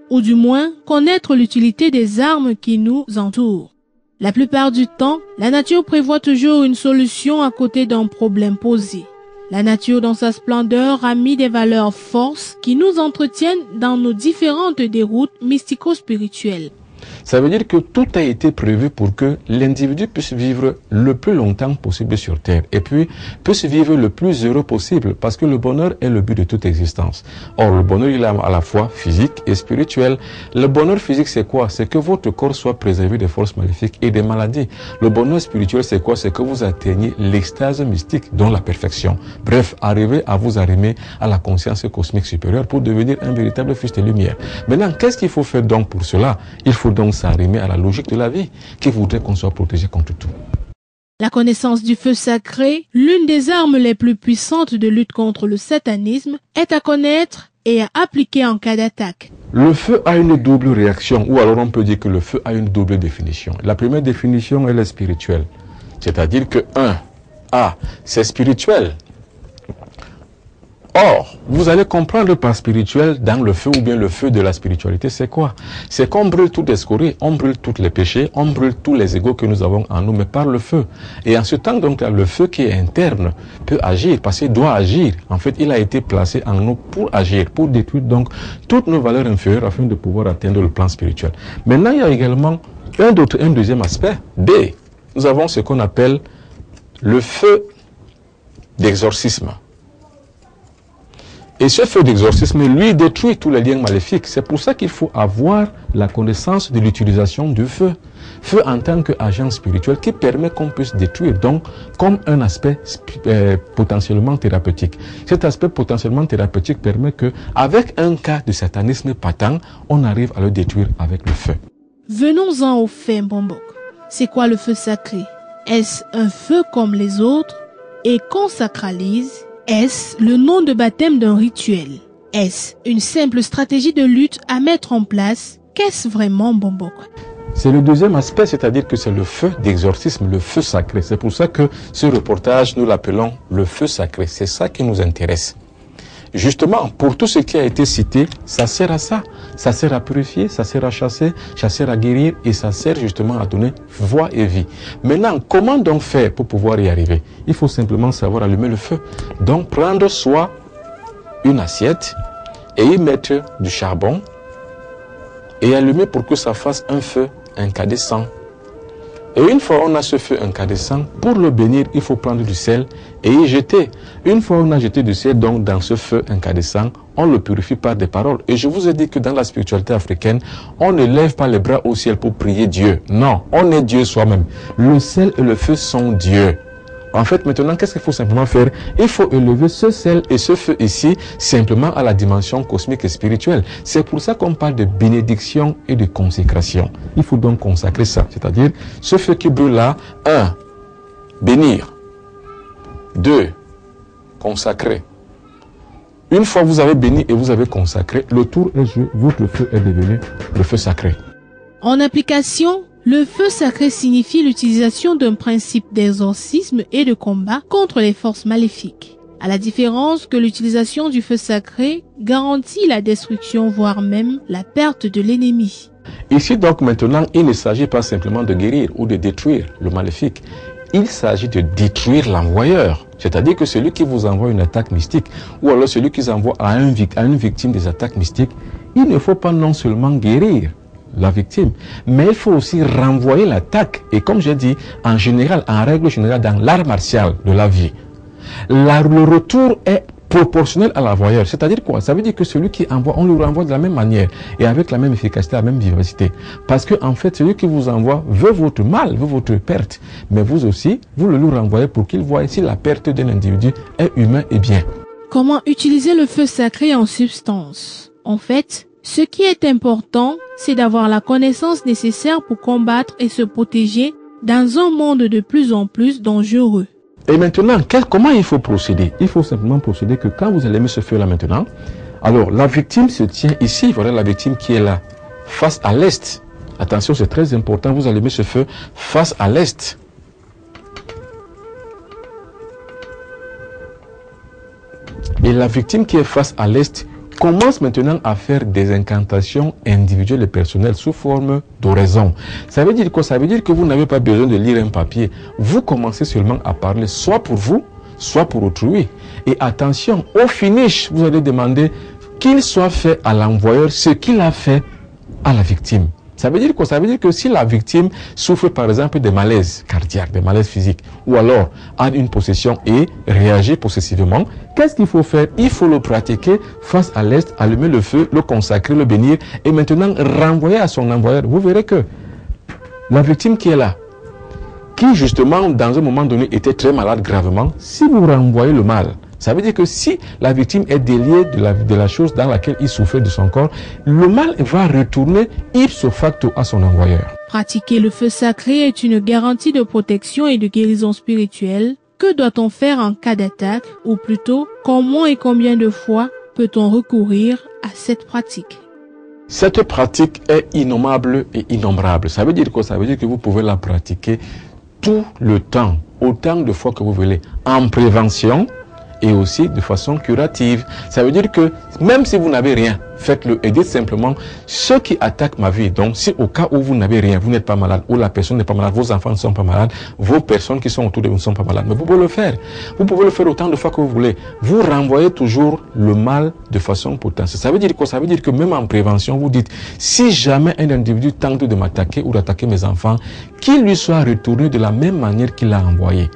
Ou du moins, connaître l'utilité des armes qui nous entourent. La plupart du temps, la nature prévoit toujours une solution à côté d'un problème posé. La nature dans sa splendeur a mis des valeurs forces qui nous entretiennent dans nos différentes déroutes mystico-spirituelles.
Ça veut dire que tout a été prévu pour que l'individu puisse vivre le plus longtemps possible sur Terre et puis puisse vivre le plus heureux possible parce que le bonheur est le but de toute existence. Or, le bonheur, il est à la fois physique et spirituel. Le bonheur physique, c'est quoi? C'est que votre corps soit préservé des forces maléfiques et des maladies. Le bonheur spirituel, c'est quoi? C'est que vous atteignez l'extase mystique, dont la perfection. Bref, arrivez à vous arrimer à la conscience cosmique supérieure pour devenir un véritable fils de lumière. Maintenant, qu'est-ce qu'il faut faire donc pour cela? Il faut donc s'arrimer à la logique de la vie qui voudrait qu'on soit protégé contre tout.
La connaissance du feu sacré, l'une des armes les plus puissantes de lutte contre le satanisme, est à connaître et à appliquer en cas d'attaque.
Le feu a une double réaction, ou alors on peut dire que le feu a une double définition. La première définition, elle est spirituelle. C'est-à-dire que c'est spirituel. Or, vous allez comprendre par spirituel dans le feu ou bien le feu de la spiritualité, c'est quoi? C'est qu'on brûle toutes les scories, on brûle tous les péchés, on brûle tous les égos que nous avons en nous, mais par le feu. Et en ce temps, donc, le feu qui est interne peut agir, parce qu'il doit agir. En fait, il a été placé en nous pour agir, pour détruire donc toutes nos valeurs inférieures afin de pouvoir atteindre le plan spirituel. Maintenant, il y a également un deuxième aspect. B. Nous avons ce qu'on appelle le feu d'exorcisme. Et ce feu d'exorcisme, lui, détruit tous les liens maléfiques. C'est pour ça qu'il faut avoir la connaissance de l'utilisation du feu. Feu en tant qu'agent spirituel qui permet qu'on puisse détruire, donc, comme un aspect potentiellement thérapeutique. Cet aspect potentiellement thérapeutique permet que, avec un cas de satanisme patent, on arrive à le détruire avec le feu.
Venons-en au fait, Mbombok. C'est quoi le feu sacré? Est-ce un feu comme les autres et qu'on sacralise? Est-ce le nom de baptême d'un rituel? Est-ce une simple stratégie de lutte à mettre en place? Qu'est-ce vraiment, Mbombok?
C'est le deuxième aspect, c'est-à-dire que c'est le feu d'exorcisme, le feu sacré. C'est pour ça que ce reportage, nous l'appelons le feu sacré. C'est ça qui nous intéresse. Justement, pour tout ce qui a été cité, ça sert à ça. Ça sert à purifier, ça sert à chasser, ça sert à guérir et ça sert justement à donner voix et vie. Maintenant, comment donc faire pour pouvoir y arriver? Il faut simplement savoir allumer le feu. Donc, prendre soit une assiette et y mettre du charbon et allumer pour que ça fasse un feu incandescent. Et une fois on a ce feu incandescent, pour le bénir, il faut prendre du sel et y jeter. Une fois on a jeté du sel donc dans ce feu incandescent, on le purifie par des paroles. Et je vous ai dit que dans la spiritualité africaine, on ne lève pas les bras au ciel pour prier Dieu. Non, on est Dieu soi-même. Le sel et le feu sont Dieu. En fait, maintenant, qu'est-ce qu'il faut simplement faire? Il faut élever ce sel et ce feu ici, simplement à la dimension cosmique et spirituelle. C'est pour ça qu'on parle de bénédiction et de consécration. Il faut donc consacrer ça. C'est-à-dire, ce feu qui brûle là, 1. Bénir. 2. Consacrer. Une fois que vous avez béni et vous avez consacré, le tour est joué, votre feu est devenu le feu sacré.
En application, le feu sacré signifie l'utilisation d'un principe d'exorcisme et de combat contre les forces maléfiques. À la différence que l'utilisation du feu sacré garantit la destruction, voire même la perte de l'ennemi.
Ici donc maintenant, il ne s'agit pas simplement de guérir ou de détruire le maléfique. Il s'agit de détruire l'envoyeur. C'est-à-dire que celui qui vous envoie une attaque mystique ou alors celui qui envoie à une victime des attaques mystiques, il ne faut pas non seulement guérir la victime, mais il faut aussi renvoyer l'attaque. Et comme j'ai dit, en général, en règle générale, dans l'art martial de la vie, le retour est proportionnel à l'envoyeur. C'est-à-dire quoi? Ça veut dire que celui qui envoie, on le renvoie de la même manière et avec la même efficacité, la même vivacité. Parce que en fait, celui qui vous envoie veut votre mal, veut votre perte. Mais vous aussi, vous le lui renvoyez pour qu'il voie si la perte d'un individu est humain et bien.
Comment utiliser le feu sacré en substance? En fait, ce qui est important, c'est d'avoir la connaissance nécessaire pour combattre et se protéger dans un monde de plus en plus dangereux.
Et maintenant, comment il faut procéder? Il faut simplement procéder que quand vous allez mettre ce feu-là maintenant, alors la victime se tient ici. Voilà la victime qui est là, face à l'est. Attention, c'est très important, vous allez mettre ce feu face à l'est. Et la victime qui est face à l'est commence maintenant à faire des incantations individuelles et personnelles sous forme d'oraison. Ça veut dire quoi? Ça veut dire que vous n'avez pas besoin de lire un papier. Vous commencez seulement à parler soit pour vous, soit pour autrui. Et attention, au finish, vous allez demander qu'il soit fait à l'envoyeur ce qu'il a fait à la victime. Ça veut dire quoi? Ça veut dire que si la victime souffre par exemple des malaises cardiaques, des malaises physiques, ou alors a une possession et réagit possessivement, qu'est-ce qu'il faut faire? Il faut le pratiquer face à l'Est, allumer le feu, le consacrer, le bénir et maintenant renvoyer à son envoyeur. Vous verrez que la victime qui est là, qui justement dans un moment donné était très malade gravement, si vous renvoyez le mal, ça veut dire que si la victime est déliée de la chose dans laquelle il souffrait de son corps, le mal va retourner ipso facto à son envoyeur.
Pratiquer le feu sacré est une garantie de protection et de guérison spirituelle. Que doit-on faire en cas d'attaque? Ou plutôt, comment et combien de fois peut-on recourir à cette pratique?
Cette pratique est innommable et innombrable. Ça veut dire quoi? Ça veut dire que vous pouvez la pratiquer tout le temps, autant de fois que vous voulez, en prévention, et aussi de façon curative. Ça veut dire que même si vous n'avez rien, faites-le et dites simplement ceux qui attaquent ma vie. Donc si au cas où vous n'avez rien, vous n'êtes pas malade, ou la personne n'est pas malade, vos enfants ne sont pas malades, vos personnes qui sont autour de vous ne sont pas malades, mais vous pouvez le faire. Vous pouvez le faire autant de fois que vous voulez. Vous renvoyez toujours le mal de façon potentielle. Ça veut dire quoi? Ça veut dire que même en prévention, vous dites si jamais un individu tente de m'attaquer ou d'attaquer mes enfants, qu'il lui soit retourné de la même manière qu'il l'a envoyé.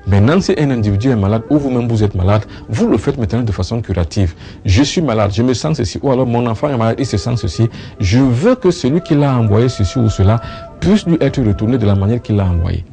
Maintenant, si un individu est malade ou vous-même vous êtes malade, vous le faites maintenant de façon curative. Je suis malade, je me sens ceci, ou alors mon enfant est malade, il se sent ceci. Je veux que celui qui l'a envoyé ceci ou cela puisse lui être retourné de la manière qu'il l'a envoyé.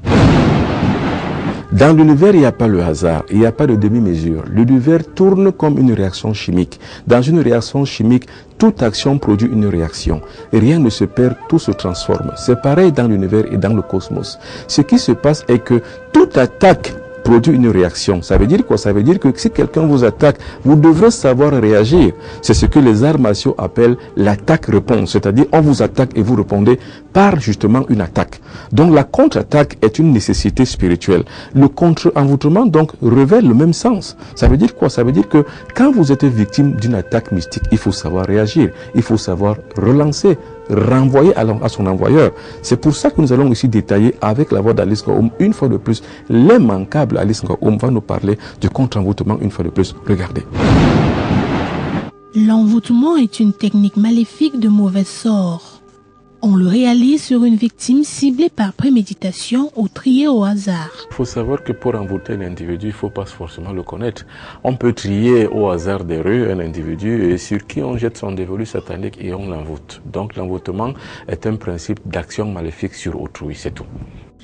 Dans l'univers, il n'y a pas le hasard, il n'y a pas de demi-mesure. L'univers tourne comme une réaction chimique. Dans une réaction chimique, toute action produit une réaction. Rien ne se perd, tout se transforme. C'est pareil dans l'univers et dans le cosmos. Ce qui se passe est que toute attaque produit une réaction. Ça veut dire quoi? Ça veut dire que si quelqu'un vous attaque, vous devrez savoir réagir. C'est ce que les arts martiaux appellent l'attaque-réponse. C'est-à-dire, on vous attaque et vous répondez par justement une attaque. Donc, la contre-attaque est une nécessité spirituelle. Le contre-envoûtement, donc, révèle le même sens. Ça veut dire quoi? Ça veut dire que quand vous êtes victime d'une attaque mystique, il faut savoir réagir. Il faut savoir relancer, renvoyer à son envoyeur. C'est pour ça que nous allons ici détailler avec la voix d'Alice Ngouaoum une fois de plus. L'immanquable Alice Ngouaoum va nous parler du contre-envoûtement une fois de plus. Regardez.
L'envoûtement est une technique maléfique de mauvais sort. On le réalise sur une victime ciblée par préméditation ou triée au hasard.
Il faut savoir que pour envoûter un individu, il ne faut pas forcément le connaître. On peut trier au hasard des rues un individu sur qui on jette son dévolu satanique et on l'envoûte. Donc l'envoûtement est un principe d'action maléfique sur autrui, c'est tout.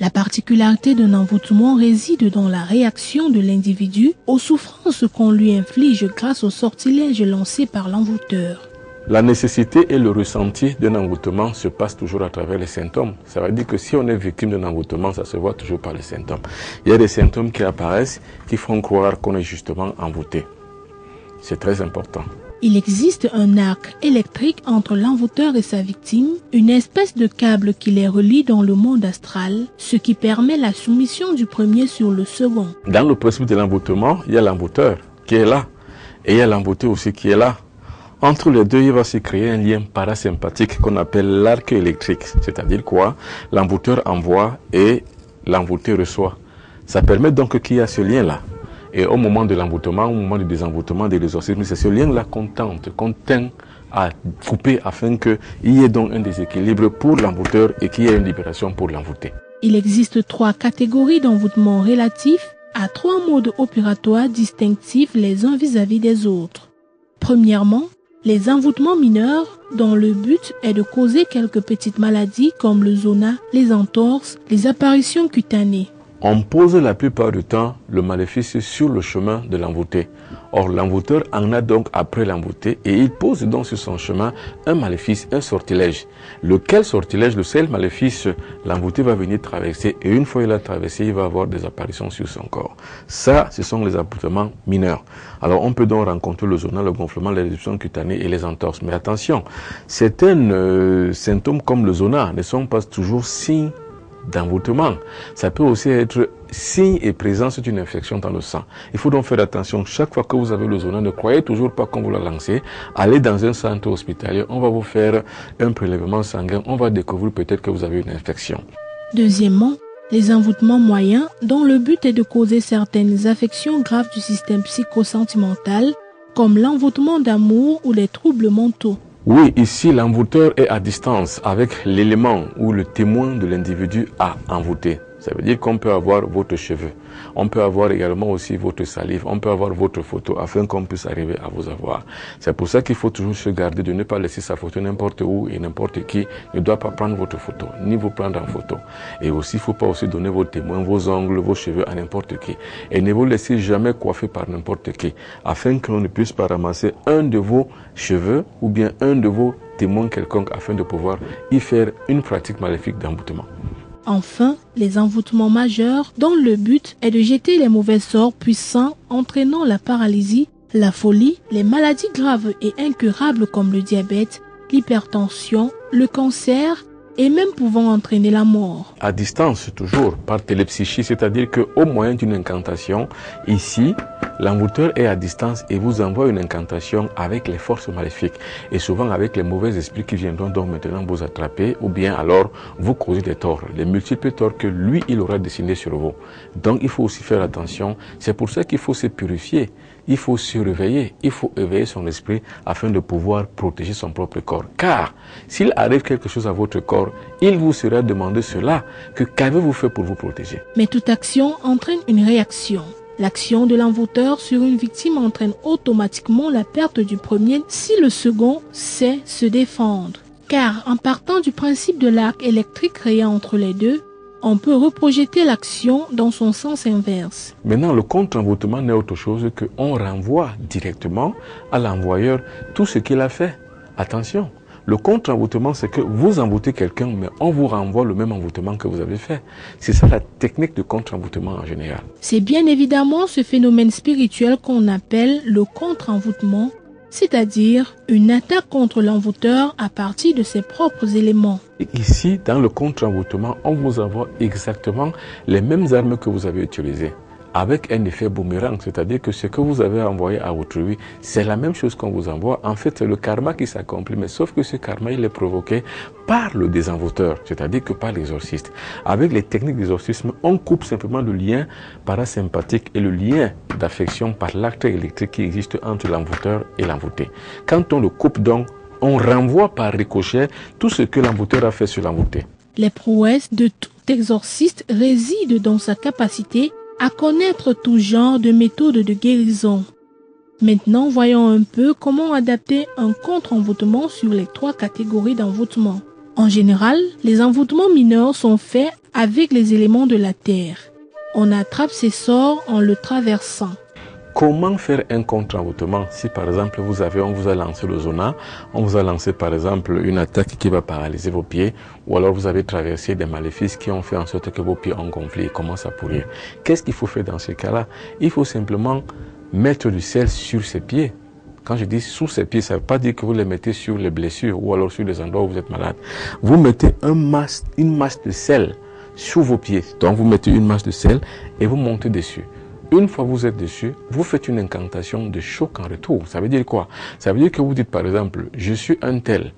La particularité d'un envoûtement réside dans la réaction de l'individu aux souffrances qu'on lui inflige grâce au sortilège lancé par l'envoûteur.
La nécessité et le ressenti d'un envoûtement se passent toujours à travers les symptômes. Ça veut dire que si on est victime d'un envoûtement, ça se voit toujours par les symptômes. Il y a des symptômes qui apparaissent qui font croire qu'on est justement envoûté. C'est très important.
Il existe un arc électrique entre l'envoûteur et sa victime, une espèce de câble qui les relie dans le monde astral, ce qui permet la soumission du premier sur le second.
Dans le principe de l'envoûtement, il y a l'envoûteur qui est là et il y a l'envoûté aussi qui est là. Entre les deux, il va se créer un lien parasympathique qu'on appelle l'arc électrique. C'est-à-dire quoi? L'envoûteur envoie et l'envoûté reçoit. Ça permet donc qu'il y a ce lien-là. Et au moment de l'envoûtement, au moment du désenvoûtement, de l'exorcisme, c'est ce lien-là qu'on tente, qu'on tient à couper afin qu'il y ait donc un déséquilibre pour l'envoûteur et qu'il y ait une libération pour l'envoûté.
Il existe 3 catégories d'envoûtement relatifs à 3 modes opératoires distinctifs les uns vis-à-vis des autres. Premièrement, les envoûtements mineurs dont le but est de causer quelques petites maladies comme le zona, les entorses, les apparitions cutanées.
On pose la plupart du temps le maléfice sur le chemin de l'envoûté. Or, l'envoûteur en a donc après l'envoûté et il pose donc sur son chemin un maléfice, un sortilège. Lequel sortilège, le seul maléfice, l'envoûté va venir traverser et une fois il a traversé, il va avoir des apparitions sur son corps. Ça, ce sont les envoûtements mineurs. Alors, on peut donc rencontrer le zona, le gonflement, les éruptions cutanées et les entorses. Mais attention, certains symptômes comme le zona ne sont pas toujours signes d'envoûtement. Ça peut aussi être signe et présence d'une infection dans le sang. Il faut donc faire attention. Chaque fois que vous avez le zona, ne croyez toujours pas qu'on vous l'a lancé. Allez dans un centre hospitalier, on va vous faire un prélèvement sanguin, on va découvrir peut-être que vous avez une infection.
Deuxièmement, Les envoûtements moyens, dont le but est de causer certaines affections graves du système psychosentimental, comme l'envoûtement d'amour ou les troubles mentaux.
Oui, ici, l'envoûteur est à distance avec l'élément ou le témoin de l'individu à envoûter. Ça veut dire qu'on peut avoir votre cheveu, on peut avoir également aussi votre salive, on peut avoir votre photo afin qu'on puisse arriver à vous avoir. C'est pour ça qu'il faut toujours se garder de ne pas laisser sa photo n'importe où et n'importe qui ne doit pas prendre votre photo, ni vous prendre en photo. Et aussi, il ne faut pas aussi donner vos témoins, vos ongles, vos cheveux à n'importe qui. Et ne vous laissez jamais coiffer par n'importe qui, afin qu'on ne puisse pas ramasser un de vos cheveux ou bien un de vos témoins quelconque afin de pouvoir y faire une pratique maléfique d'envoûtement.
Enfin, les envoûtements majeurs dont le but est de jeter les mauvais sorts puissants entraînant la paralysie, la folie, les maladies graves et incurables comme le diabète, l'hypertension, le cancer et même pouvant entraîner la mort.
À distance, toujours, par télépsychie, c'est-à-dire qu'au moyen d'une incantation, ici, l'envoûteur est à distance et vous envoie une incantation avec les forces maléfiques et souvent avec les mauvais esprits qui viendront donc maintenant vous attraper ou bien alors vous causer des torts, les multiples torts que lui, il aura dessinés sur vous. Donc il faut aussi faire attention, c'est pour ça qu'il faut se purifier. Il faut se réveiller, il faut éveiller son esprit afin de pouvoir protéger son propre corps. Car s'il arrive quelque chose à votre corps, il vous sera demandé cela, que qu'avez-vous fait pour vous protéger?
Mais toute action entraîne une réaction. L'action de l'envoûteur sur une victime entraîne automatiquement la perte du premier si le second sait se défendre. Car en partant du principe de l'arc électrique créé entre les deux, on peut reprojeter l'action dans son sens inverse.
Maintenant, le contre-envoûtement n'est autre chose qu'on renvoie directement à l'envoyeur tout ce qu'il a fait. Attention, le contre-envoûtement, c'est que vous envoûtez quelqu'un, mais on vous renvoie le même envoûtement que vous avez fait. C'est ça la technique de contre-envoûtement en général.
C'est bien évidemment ce phénomène spirituel qu'on appelle le contre-envoûtement, c'est-à-dire une attaque contre l'envoûteur à partir de ses propres éléments.
Ici, dans le contre-envoûtement, on vous envoie exactement les mêmes armes que vous avez utilisées, avec un effet boomerang, c'est-à-dire que ce que vous avez envoyé à autrui, c'est la même chose qu'on vous envoie. En fait, c'est le karma qui s'accomplit, mais sauf que ce karma, il est provoqué par le désenvoûteur, c'est-à-dire que par l'exorciste. Avec les techniques d'exorcisme, on coupe simplement le lien parasympathique et le lien d'affection par l'acte électrique qui existe entre l'envoûteur et l'envoûté. Quand on le coupe donc, on renvoie par ricochet tout ce que l'envoûteur a fait sur l'envoûté.
Les prouesses de tout exorciste résident dans sa capacité à connaître tout genre de méthodes de guérison. Maintenant, voyons un peu comment adapter un contre-envoûtement sur les 3 catégories d'envoûtement. En général, les envoûtements mineurs sont faits avec les éléments de la terre. On attrape ces sorts en le traversant.
Comment faire un contre-envoûtement si par exemple on vous a lancé le zona, on vous a lancé par exemple une attaque qui va paralyser vos pieds ou alors vous avez traversé des maléfices qui ont fait en sorte que vos pieds ont gonflé et commencent à pourrir. Qu'est-ce qu'il faut faire dans ce cas-là? Il faut simplement mettre du sel sur ses pieds. Quand je dis sous ses pieds, ça ne veut pas dire que vous les mettez sur les blessures ou alors sur les endroits où vous êtes malade. Vous mettez une masse de sel sous vos pieds. Donc vous mettez une masse de sel et vous montez dessus. Une fois que vous êtes dessus, vous faites une incantation de choc en retour. Ça veut dire quoi? Ça veut dire que vous dites par exemple, je suis un tel,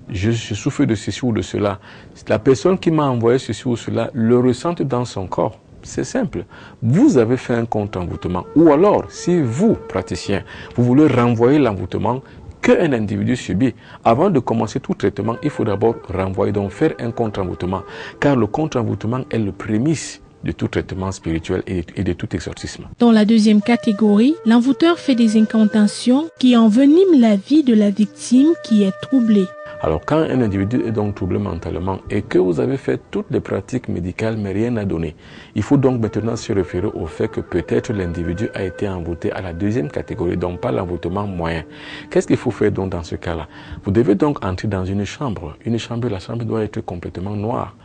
je souffre de ceci ou de cela. La personne qui m'a envoyé ceci ou cela le ressent dans son corps. C'est simple. Vous avez fait un contre-envoûtement. Ou alors, si vous, praticien, vous voulez renvoyer l'envoûtement qu'un individu subit, avant de commencer tout traitement, il faut d'abord renvoyer, donc faire un contre-envoûtement. Car le contre-envoûtement est le prémisse de tout traitement spirituel et de tout exorcisme.
Dans la deuxième catégorie, l'envoûteur fait des incantations qui enveniment la vie de la victime qui est troublée.
Alors quand un individu est donc troublé mentalement et que vous avez fait toutes les pratiques médicales mais rien n'a donné, il faut donc maintenant se référer au fait que peut-être l'individu a été envoûté à la deuxième catégorie, donc pas l'envoûtement moyen. Qu'est-ce qu'il faut faire donc dans ce cas-là? Vous devez donc entrer dans une chambre. La chambre doit être complètement noire.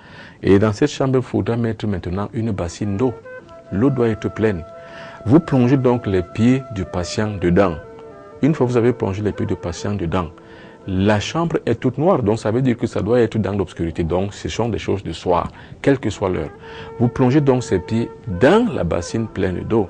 Et dans cette chambre, il faudra mettre maintenant une bassine d'eau. L'eau doit être pleine. Vous plongez donc les pieds du patient dedans. Une fois que vous avez plongé les pieds du patient dedans, la chambre est toute noire, donc ça veut dire que ça doit être dans l'obscurité. Donc ce sont des choses de soir, quelle que soit l'heure. Vous plongez donc ces pieds dans la bassine pleine d'eau.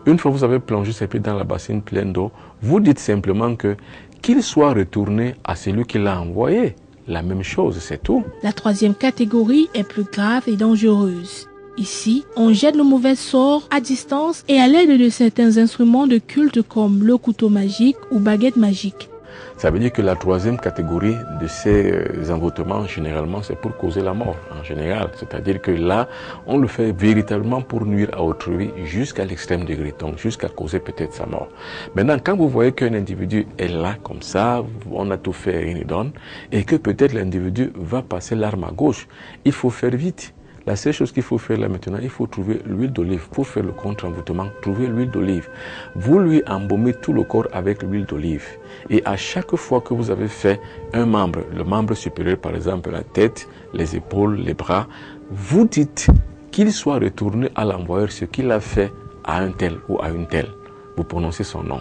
Une fois que vous avez plongé ces pieds dans la bassine pleine d'eau, vous dites simplement que qu'il soit retourné à celui qui l'a envoyé. La même chose, c'est tout.
La troisième catégorie est plus grave et dangereuse. Ici, on jette le mauvais sort à distance et à l'aide de certains instruments de culte comme le couteau magique ou baguette magique.
Ça veut dire que la troisième catégorie de ces envoûtements, généralement, c'est pour causer la mort, en général. C'est-à-dire que là, on le fait véritablement pour nuire à autrui jusqu'à l'extrême degré, donc jusqu'à causer peut-être sa mort. Maintenant, quand vous voyez qu'un individu est là, comme ça, on a tout fait, rien ne donne, et que peut-être l'individu va passer l'arme à gauche, il faut faire vite. La seule chose qu'il faut faire là maintenant, il faut trouver l'huile d'olive. Pour faire le contre-envoûtement, trouver l'huile d'olive. Vous lui embaumez tout le corps avec l'huile d'olive. Et à chaque fois que vous avez fait un membre, le membre supérieur par exemple, la tête, les épaules, les bras, vous dites qu'il soit retourné à l'envoyeur ce qu'il a fait à un tel ou à une telle. Vous prononcez son nom.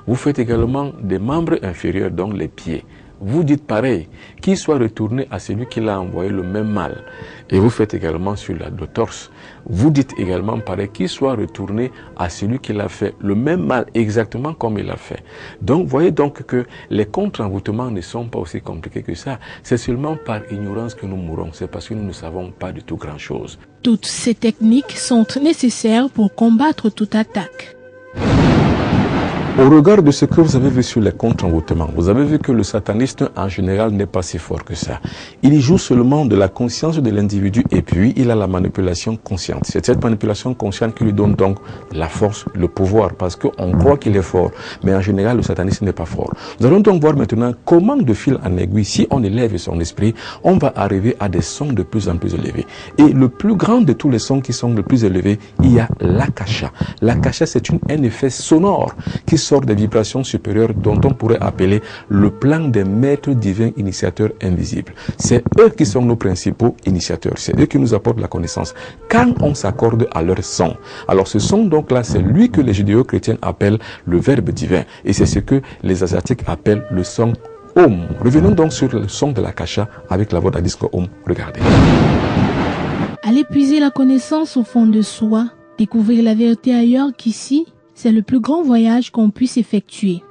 Vous faites également des membres inférieurs, donc les pieds. Vous dites pareil, qu'il soit retourné à celui qui l'a envoyé le même mal. Et vous faites également sur le torse. Vous dites également pareil, qu'il soit retourné à celui qui l'a fait le même mal, exactement comme il l'a fait. Donc, voyez donc que les contre-envoûtements ne sont pas aussi compliqués que ça. C'est seulement par ignorance que nous mourons. C'est parce que nous ne savons pas du tout grand-chose.
Toutes ces techniques sont nécessaires pour combattre toute attaque.
Au regard de ce que vous avez vu sur les contre-envoûtements, vous avez vu que le sataniste en général n'est pas si fort que ça. Il joue seulement de la conscience de l'individu et puis il a la manipulation consciente. C'est cette manipulation consciente qui lui donne donc la force, le pouvoir, parce qu'on croit qu'il est fort, mais en général le sataniste n'est pas fort. Nous allons donc voir maintenant comment de fil en aiguille, si on élève son esprit, on va arriver à des sons de plus en plus élevés. Et le plus grand de tous les sons qui sont le plus élevés, il y a l'akasha. L'akasha, c'est un effet sonore qui sort des vibrations supérieures dont on pourrait appeler le plan des maîtres divins initiateurs invisibles. C'est eux qui sont nos principaux initiateurs. C'est eux qui nous apportent la connaissance. Quand on s'accorde à leur son, alors ce son donc là, c'est lui que les judéo-chrétiens appellent le verbe divin. Et c'est ce que les asiatiques appellent le son Om. Revenons donc sur le son de l'akasha avec la voix d'Adisco Om. Regardez.
Allez puiser la connaissance au fond de soi, découvrir la vérité ailleurs qu'ici, c'est le plus grand voyage qu'on puisse effectuer.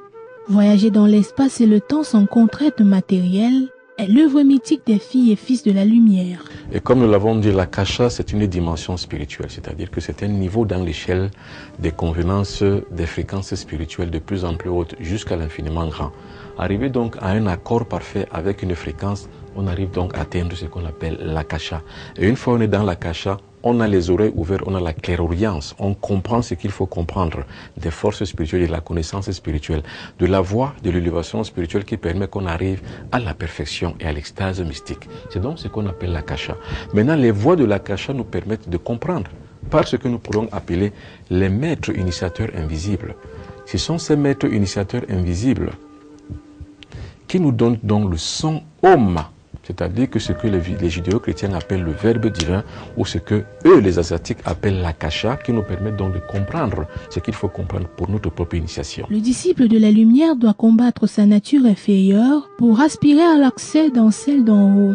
Voyager dans l'espace et le temps sans contrainte matérielle est l'œuvre mythique des filles et fils de la lumière.
Et comme nous l'avons dit, l'akasha, c'est une dimension spirituelle, c'est-à-dire que c'est un niveau dans l'échelle des convenances, des fréquences spirituelles de plus en plus hautes jusqu'à l'infiniment grand. Arriver donc à un accord parfait avec une fréquence, on arrive donc à atteindre ce qu'on appelle l'akasha. Et une fois on est dans l'akasha, on a les oreilles ouvertes, on a la clairaudience, on comprend ce qu'il faut comprendre des forces spirituelles et de la connaissance spirituelle, de la voie de l'élévation spirituelle qui permet qu'on arrive à la perfection et à l'extase mystique. C'est donc ce qu'on appelle l'akasha. Maintenant, les voies de l'akasha nous permettent de comprendre par ce que nous pourrons appeler les maîtres initiateurs invisibles. Ce sont ces maîtres initiateurs invisibles qui nous donnent donc le son Om. C'est-à-dire que ce que les judéo-chrétiens appellent le verbe divin ou ce que eux, les asiatiques, appellent l'akasha, qui nous permet donc de comprendre ce qu'il faut comprendre pour notre propre initiation.
Le disciple de la lumière doit combattre sa nature inférieure pour aspirer à l'accès dans celle d'en haut.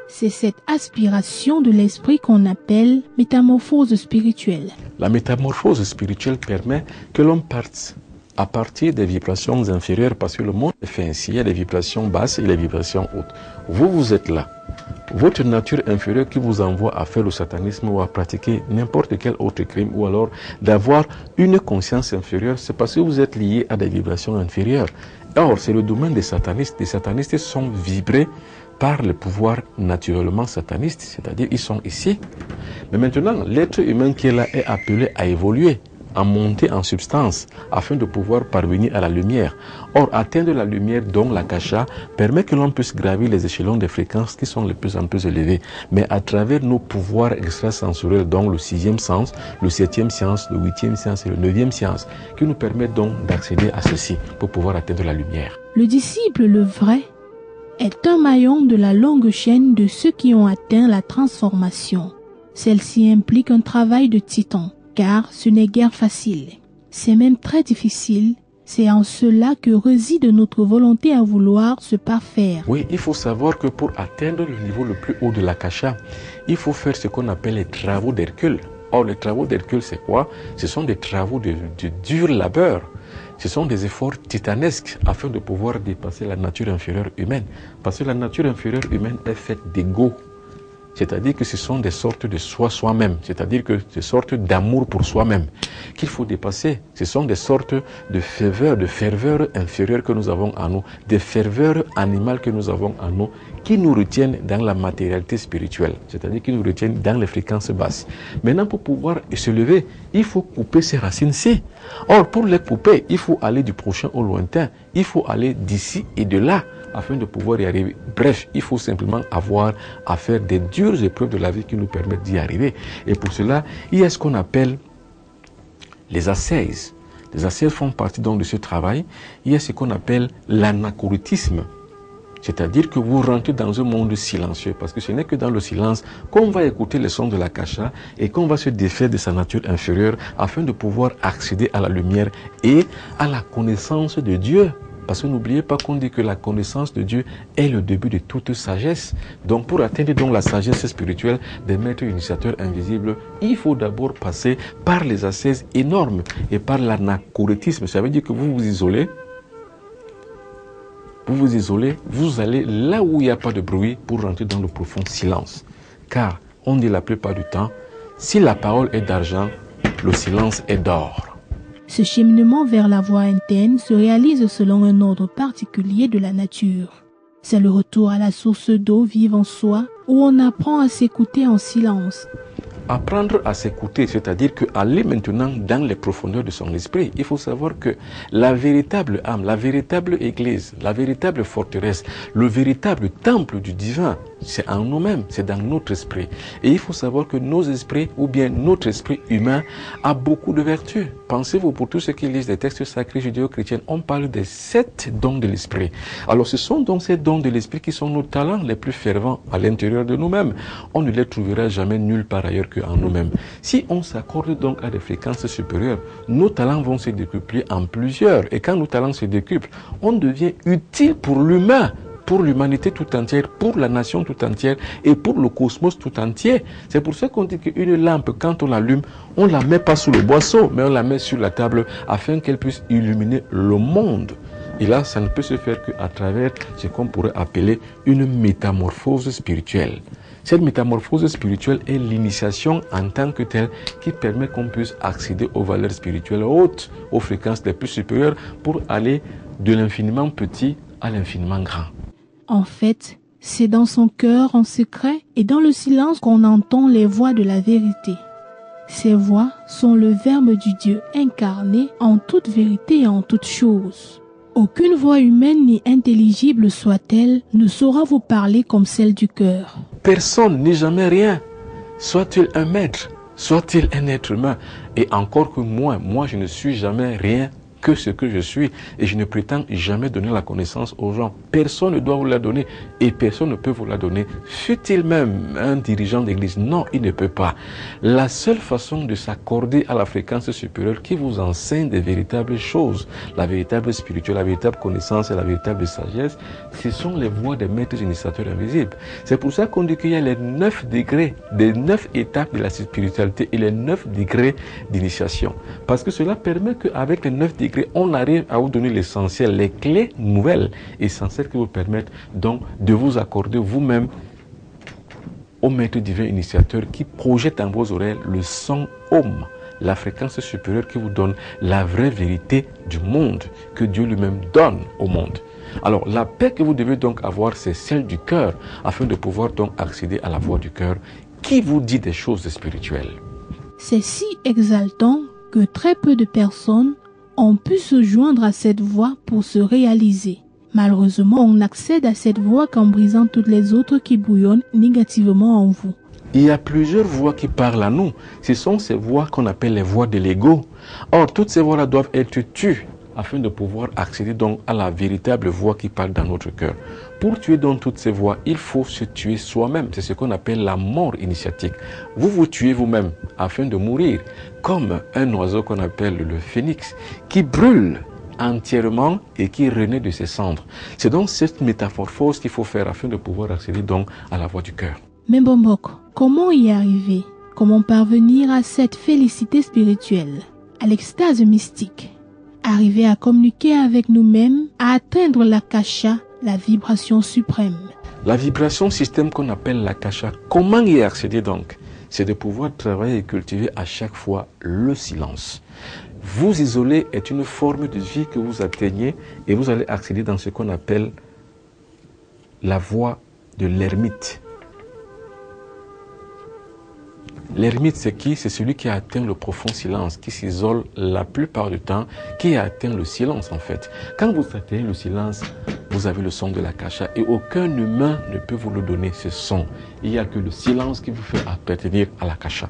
C'est cette aspiration de l'esprit qu'on appelle métamorphose spirituelle.
La métamorphose spirituelle permet que l'on parte à partir des vibrations inférieures, parce que le monde est fait ainsi, il y a des vibrations basses et des vibrations hautes. Vous êtes là. Votre nature inférieure qui vous envoie à faire le satanisme ou à pratiquer n'importe quel autre crime, ou alors d'avoir une conscience inférieure, c'est parce que vous êtes lié à des vibrations inférieures. Or, c'est le domaine des satanistes. Les satanistes sont vibrés par le pouvoir naturellement sataniste, c'est-à-dire ils sont ici. Mais maintenant, l'être humain qui est là est appelé à évoluer, à monter en substance, afin de pouvoir parvenir à la lumière. Or, atteindre la lumière, donc l'akasha, permet que l'on puisse gravir les échelons des fréquences qui sont de plus en plus élevées, mais à travers nos pouvoirs extrasensoriels, donc le 6e sens, le 7e sens, le 8e sens et le 9e sens, qui nous permettent donc d'accéder à ceci pour pouvoir atteindre la lumière.
Le disciple, le vrai, est un maillon de la longue chaîne de ceux qui ont atteint la transformation. Celle-ci implique un travail de titan, car ce n'est guère facile. C'est même très difficile. C'est en cela que réside notre volonté à vouloir se parfaire.
Oui, il faut savoir que pour atteindre le niveau le plus haut de l'akasha, il faut faire ce qu'on appelle les travaux d'Hercule. Or, les travaux d'Hercule, c'est quoi? Ce sont des travaux de dur labeur. Ce sont des efforts titanesques afin de pouvoir dépasser la nature inférieure humaine. Parce que la nature inférieure humaine est faite d'ego. C'est-à-dire que ce sont des sortes de soi-même, c'est-à-dire que des sortes d'amour pour soi-même qu'il faut dépasser. Ce sont des sortes de ferveur inférieure que nous avons en nous, des ferveurs animales que nous avons en nous, qui nous retiennent dans la matérialité spirituelle, c'est-à-dire qui nous retiennent dans les fréquences basses. Maintenant, pour pouvoir se lever, il faut couper ces racines-ci. Or, pour les couper, il faut aller du prochain au lointain, il faut aller d'ici et de là, afin de pouvoir y arriver. Bref, il faut simplement avoir à faire des dures épreuves de la vie qui nous permettent d'y arriver. Et pour cela, il y a ce qu'on appelle les ascèses. Les ascèses font partie donc de ce travail. Il y a ce qu'on appelle l'anachorétisme. C'est-à-dire que vous rentrez dans un monde silencieux, parce que ce n'est que dans le silence qu'on va écouter les sons de la kasha et qu'on va se défaire de sa nature inférieure afin de pouvoir accéder à la lumière et à la connaissance de Dieu. Parce que n'oubliez pas qu'on dit que la connaissance de Dieu est le début de toute sagesse. Donc pour atteindre donc la sagesse spirituelle des maîtres initiateurs invisibles, il faut d'abord passer par les ascèses énormes et par l'anachorétisme. Ça veut dire que vous vous isolez. Vous allez là où il n'y a pas de bruit pour rentrer dans le profond silence. Car on dit la plupart du temps, si la parole est d'argent, le silence est d'or.
Ce cheminement vers la voie interne se réalise selon un ordre particulier de la nature. C'est le retour à la source d'eau vive en soi, où on apprend à s'écouter en silence.
Apprendre à s'écouter, c'est-à-dire qu'aller maintenant dans les profondeurs de son esprit. Il faut savoir que la véritable âme, la véritable église, la véritable forteresse, le véritable temple du divin, c'est en nous-mêmes, c'est dans notre esprit. Et il faut savoir que nos esprits, ou bien notre esprit humain, a beaucoup de vertus. Pensez-vous, pour tous ceux qui lisent des textes sacrés judéo-chrétiens, on parle des 7 dons de l'esprit. Alors ce sont donc ces dons de l'esprit qui sont nos talents les plus fervents à l'intérieur de nous-mêmes. On ne les trouvera jamais nulle part ailleurs qu'en nous-mêmes. Si on s'accorde donc à des fréquences supérieures, nos talents vont se décupler en plusieurs. Et quand nos talents se décuplent, on devient utile pour l'humain, pour l'humanité tout entière, pour la nation tout entière et pour le cosmos tout entier. C'est pour ça qu'on dit qu'une lampe, quand on l'allume, on ne la met pas sous le boisseau, mais on la met sur la table afin qu'elle puisse illuminer le monde. Et là, ça ne peut se faire qu'à travers ce qu'on pourrait appeler une métamorphose spirituelle. Cette métamorphose spirituelle est l'initiation en tant que telle qui permet qu'on puisse accéder aux valeurs spirituelles hautes, aux fréquences les plus supérieures pour aller de l'infiniment petit à l'infiniment grand.
En fait, c'est dans son cœur en secret et dans le silence qu'on entend les voix de la vérité. Ces voix sont le verbe du Dieu incarné en toute vérité et en toute chose. Aucune voix humaine ni intelligible soit-elle ne saura vous parler comme celle du cœur.
Personne n'est jamais rien. Soit-il un maître, soit-il un être humain. Et encore que moi je ne suis jamais rien que ce que je suis et je ne prétends jamais donner la connaissance aux gens. Personne ne doit vous la donner et personne ne peut vous la donner. Fût-il même un dirigeant d'église, non, il ne peut pas. La seule façon de s'accorder à la fréquence supérieure qui vous enseigne des véritables choses, la véritable spirituelle, la véritable connaissance et la véritable sagesse, ce sont les voies des maîtres initiateurs invisibles. C'est pour ça qu'on dit qu'il y a les 9 degrés, des 9 étapes de la spiritualité et les 9 degrés d'initiation. Parce que cela permet qu'avec les 9 degrés, on arrive à vous donner l'essentiel, les clés nouvelles, essentielles qui vous permettent donc de vous accorder vous-même au maître divin initiateur qui projette dans vos oreilles le son Om, la fréquence supérieure qui vous donne la vraie vérité du monde que Dieu lui-même donne au monde. Alors la paix que vous devez donc avoir, c'est celle du cœur, afin de pouvoir donc accéder à la voix du cœur qui vous dit des choses spirituelles.
C'est si exaltant que très peu de personnes ont pu se joindre à cette voie pour se réaliser. Malheureusement, on accède à cette voie qu'en brisant toutes les autres qui bouillonnent négativement en vous.
Il y a plusieurs voix qui parlent à nous. Ce sont ces voix qu'on appelle les voix de l'ego. Or, toutes ces voix-là doivent être tues afin de pouvoir accéder donc à la véritable voix qui parle dans notre cœur. Pour tuer donc toutes ces voix, il faut se tuer soi-même. C'est ce qu'on appelle la mort initiatique. Vous vous tuez vous-même afin de mourir, comme un oiseau qu'on appelle le phénix, qui brûle entièrement et qui renaît de ses cendres. C'est donc cette métamorphose qu'il faut faire afin de pouvoir accéder donc à la voix du cœur.
Mais Bombok, comment y arriver? Comment parvenir à cette félicité spirituelle, à l'extase mystique? Arriver à communiquer avec nous-mêmes, à atteindre la kasha, la vibration suprême.
La vibration système qu'on appelle l'akasha, comment y accéder donc? C'est de pouvoir travailler et cultiver à chaque fois le silence. Vous isoler est une forme de vie que vous atteignez et vous allez accéder dans ce qu'on appelle la voie de l'ermite. L'ermite, c'est qui? C'est celui qui a atteint le profond silence, qui s'isole la plupart du temps, qui a atteint le silence en fait. Quand vous atteignez le silence, vous avez le son de l'akasha et aucun humain ne peut vous le donner, ce son. Il n'y a que le silence qui vous fait appartenir à l'akasha.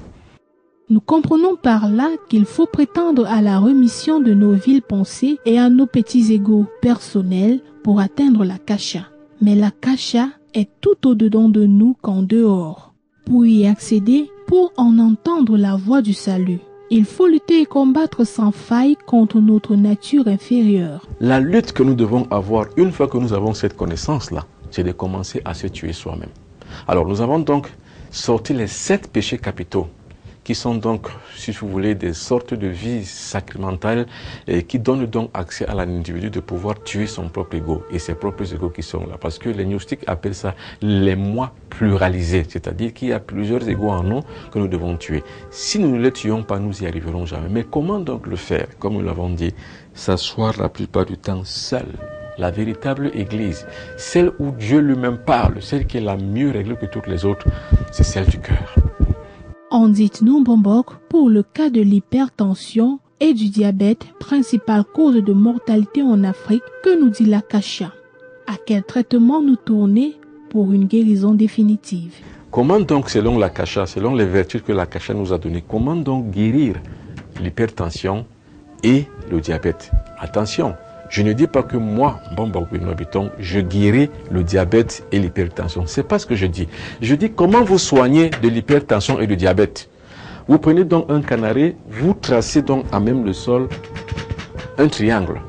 Nous comprenons par là qu'il faut prétendre à la remission de nos viles pensées et à nos petits égos personnels pour atteindre l'akasha. Mais l'akasha est tout au-dedans de nous qu'en dehors. Pour y accéder, pour en entendre la voix du salut, il faut lutter et combattre sans faille contre notre nature inférieure.
La lutte que nous devons avoir une fois que nous avons cette connaissance-là, c'est de commencer à se tuer soi-même. Alors nous avons donc sorti les 7 péchés capitaux qui sont donc, si vous voulez, des sortes de vies sacramentales et qui donnent donc accès à l'individu de pouvoir tuer son propre ego et ses propres égos qui sont là. Parce que les gnostiques appellent ça les moi pluralisés, c'est-à-dire qu'il y a plusieurs égos en nous que nous devons tuer. Si nous ne les tuons pas, nous n'y arriverons jamais. Mais comment donc le faire? Comme nous l'avons dit, s'asseoir la plupart du temps seul. La véritable église, celle où Dieu lui-même parle, celle qui est la mieux réglée que toutes les autres, c'est celle du cœur.
En dites-nous, Bombok, pour le cas de l'hypertension et du diabète, principale cause de mortalité en Afrique, que nous dit l'akasha? À quel traitement nous tourner pour une guérison définitive?
Comment donc, selon l'akasha, selon les vertus que l'akasha nous a données, comment donc guérir l'hypertension et le diabète? Attention, je ne dis pas que moi, Bombok Benoît Bitton, je guéris le diabète et l'hypertension. C'est pas ce que je dis. Je dis comment vous soignez de l'hypertension et du diabète. Vous prenez donc un canari, vous tracez donc à même le sol un triangle.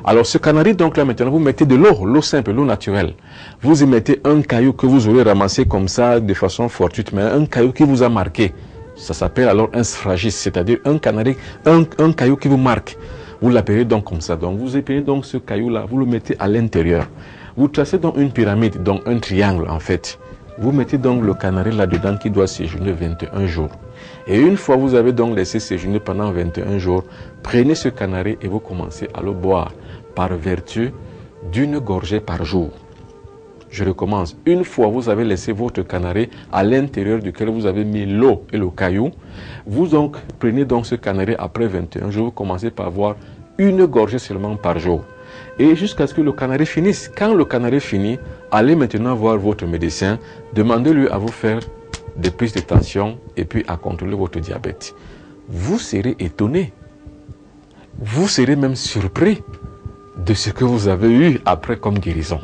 Alors ce canari donc là maintenant, vous mettez de l'eau simple, l'eau naturelle. Vous y mettez un caillou que vous aurez ramassé comme ça de façon fortuite, mais un caillou qui vous a marqué. Ça s'appelle alors un sphragisme, c'est-à-dire un canari, un caillou qui vous marque. Vous l'appelez donc comme ça. Donc vous épinez donc ce caillou-là, vous le mettez à l'intérieur. Vous tracez donc une pyramide, donc un triangle en fait. Vous mettez donc le canari là-dedans qui doit séjourner 21 jours. Et une fois vous avez donc laissé séjourner pendant 21 jours, prenez ce canari et vous commencez à le boire par vertu d'une gorgée par jour. Je recommence. Une fois vous avez laissé votre canari à l'intérieur duquel vous avez mis l'eau et le caillou, vous donc prenez donc ce canari après 21 jours, vous commencez par boire une gorgée seulement par jour. Et jusqu'à ce que le canari finisse. Quand le canari finit, allez maintenant voir votre médecin, demandez-lui à vous faire des prises de tension et puis à contrôler votre diabète. Vous serez étonné. Vous serez même surpris de ce que vous avez eu après comme guérison.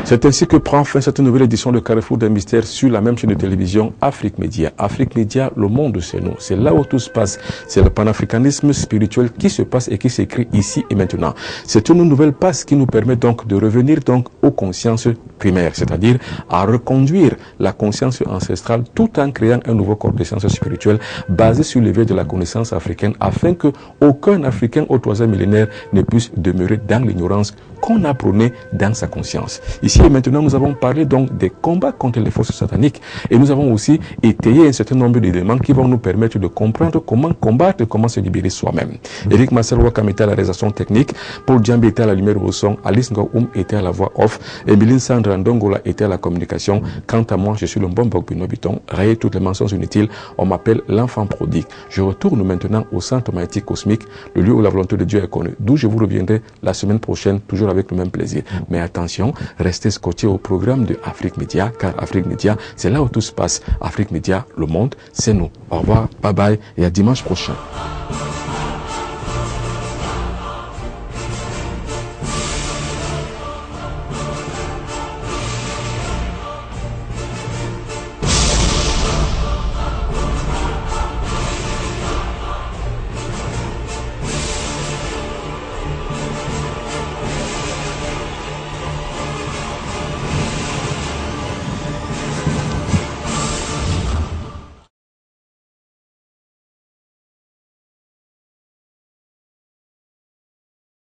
C'est ainsi que prend fin cette nouvelle édition de Carrefour des Mystères sur la même chaîne de télévision Afrique Média. Afrique Média, le monde c'est nous. C'est là où tout se passe. C'est le panafricanisme spirituel qui se passe et qui s'écrit ici et maintenant. C'est une nouvelle passe qui nous permet donc de revenir donc aux consciences primaires, c'est-à-dire à reconduire la conscience ancestrale tout en créant un nouveau corps de sciences spirituelles basé sur l'éveil de la connaissance africaine afin que aucun Africain au 3e millénaire ne puisse demeurer dans l'ignorance qu'on a prôné dans sa conscience. Ici et maintenant, nous avons parlé donc des combats contre les forces sataniques et nous avons aussi étayé un certain nombre d'éléments qui vont nous permettre de comprendre comment combattre et comment se libérer soi-même. Eric Marcel Wakam était à la réalisation technique, Paul Djambi était à la lumière au son, Alice Ngoum était à la voix off, Emiline Sandra Ndongola était à la communication. Quant à moi, je suis le Bombok Benoît Bitton, rayez toutes les mentions inutiles, on m'appelle l'enfant prodigue. Je retourne maintenant au centre magnétique cosmique, le lieu où la volonté de Dieu est connue, d'où je vous reviendrai la semaine prochaine, toujours avec le même plaisir. Mais attention, restez scotchés au programme de Afrique Média, car Afrique Média, c'est là où tout se passe. Afrique Média, le monde, c'est nous. Au revoir, bye bye et à dimanche prochain.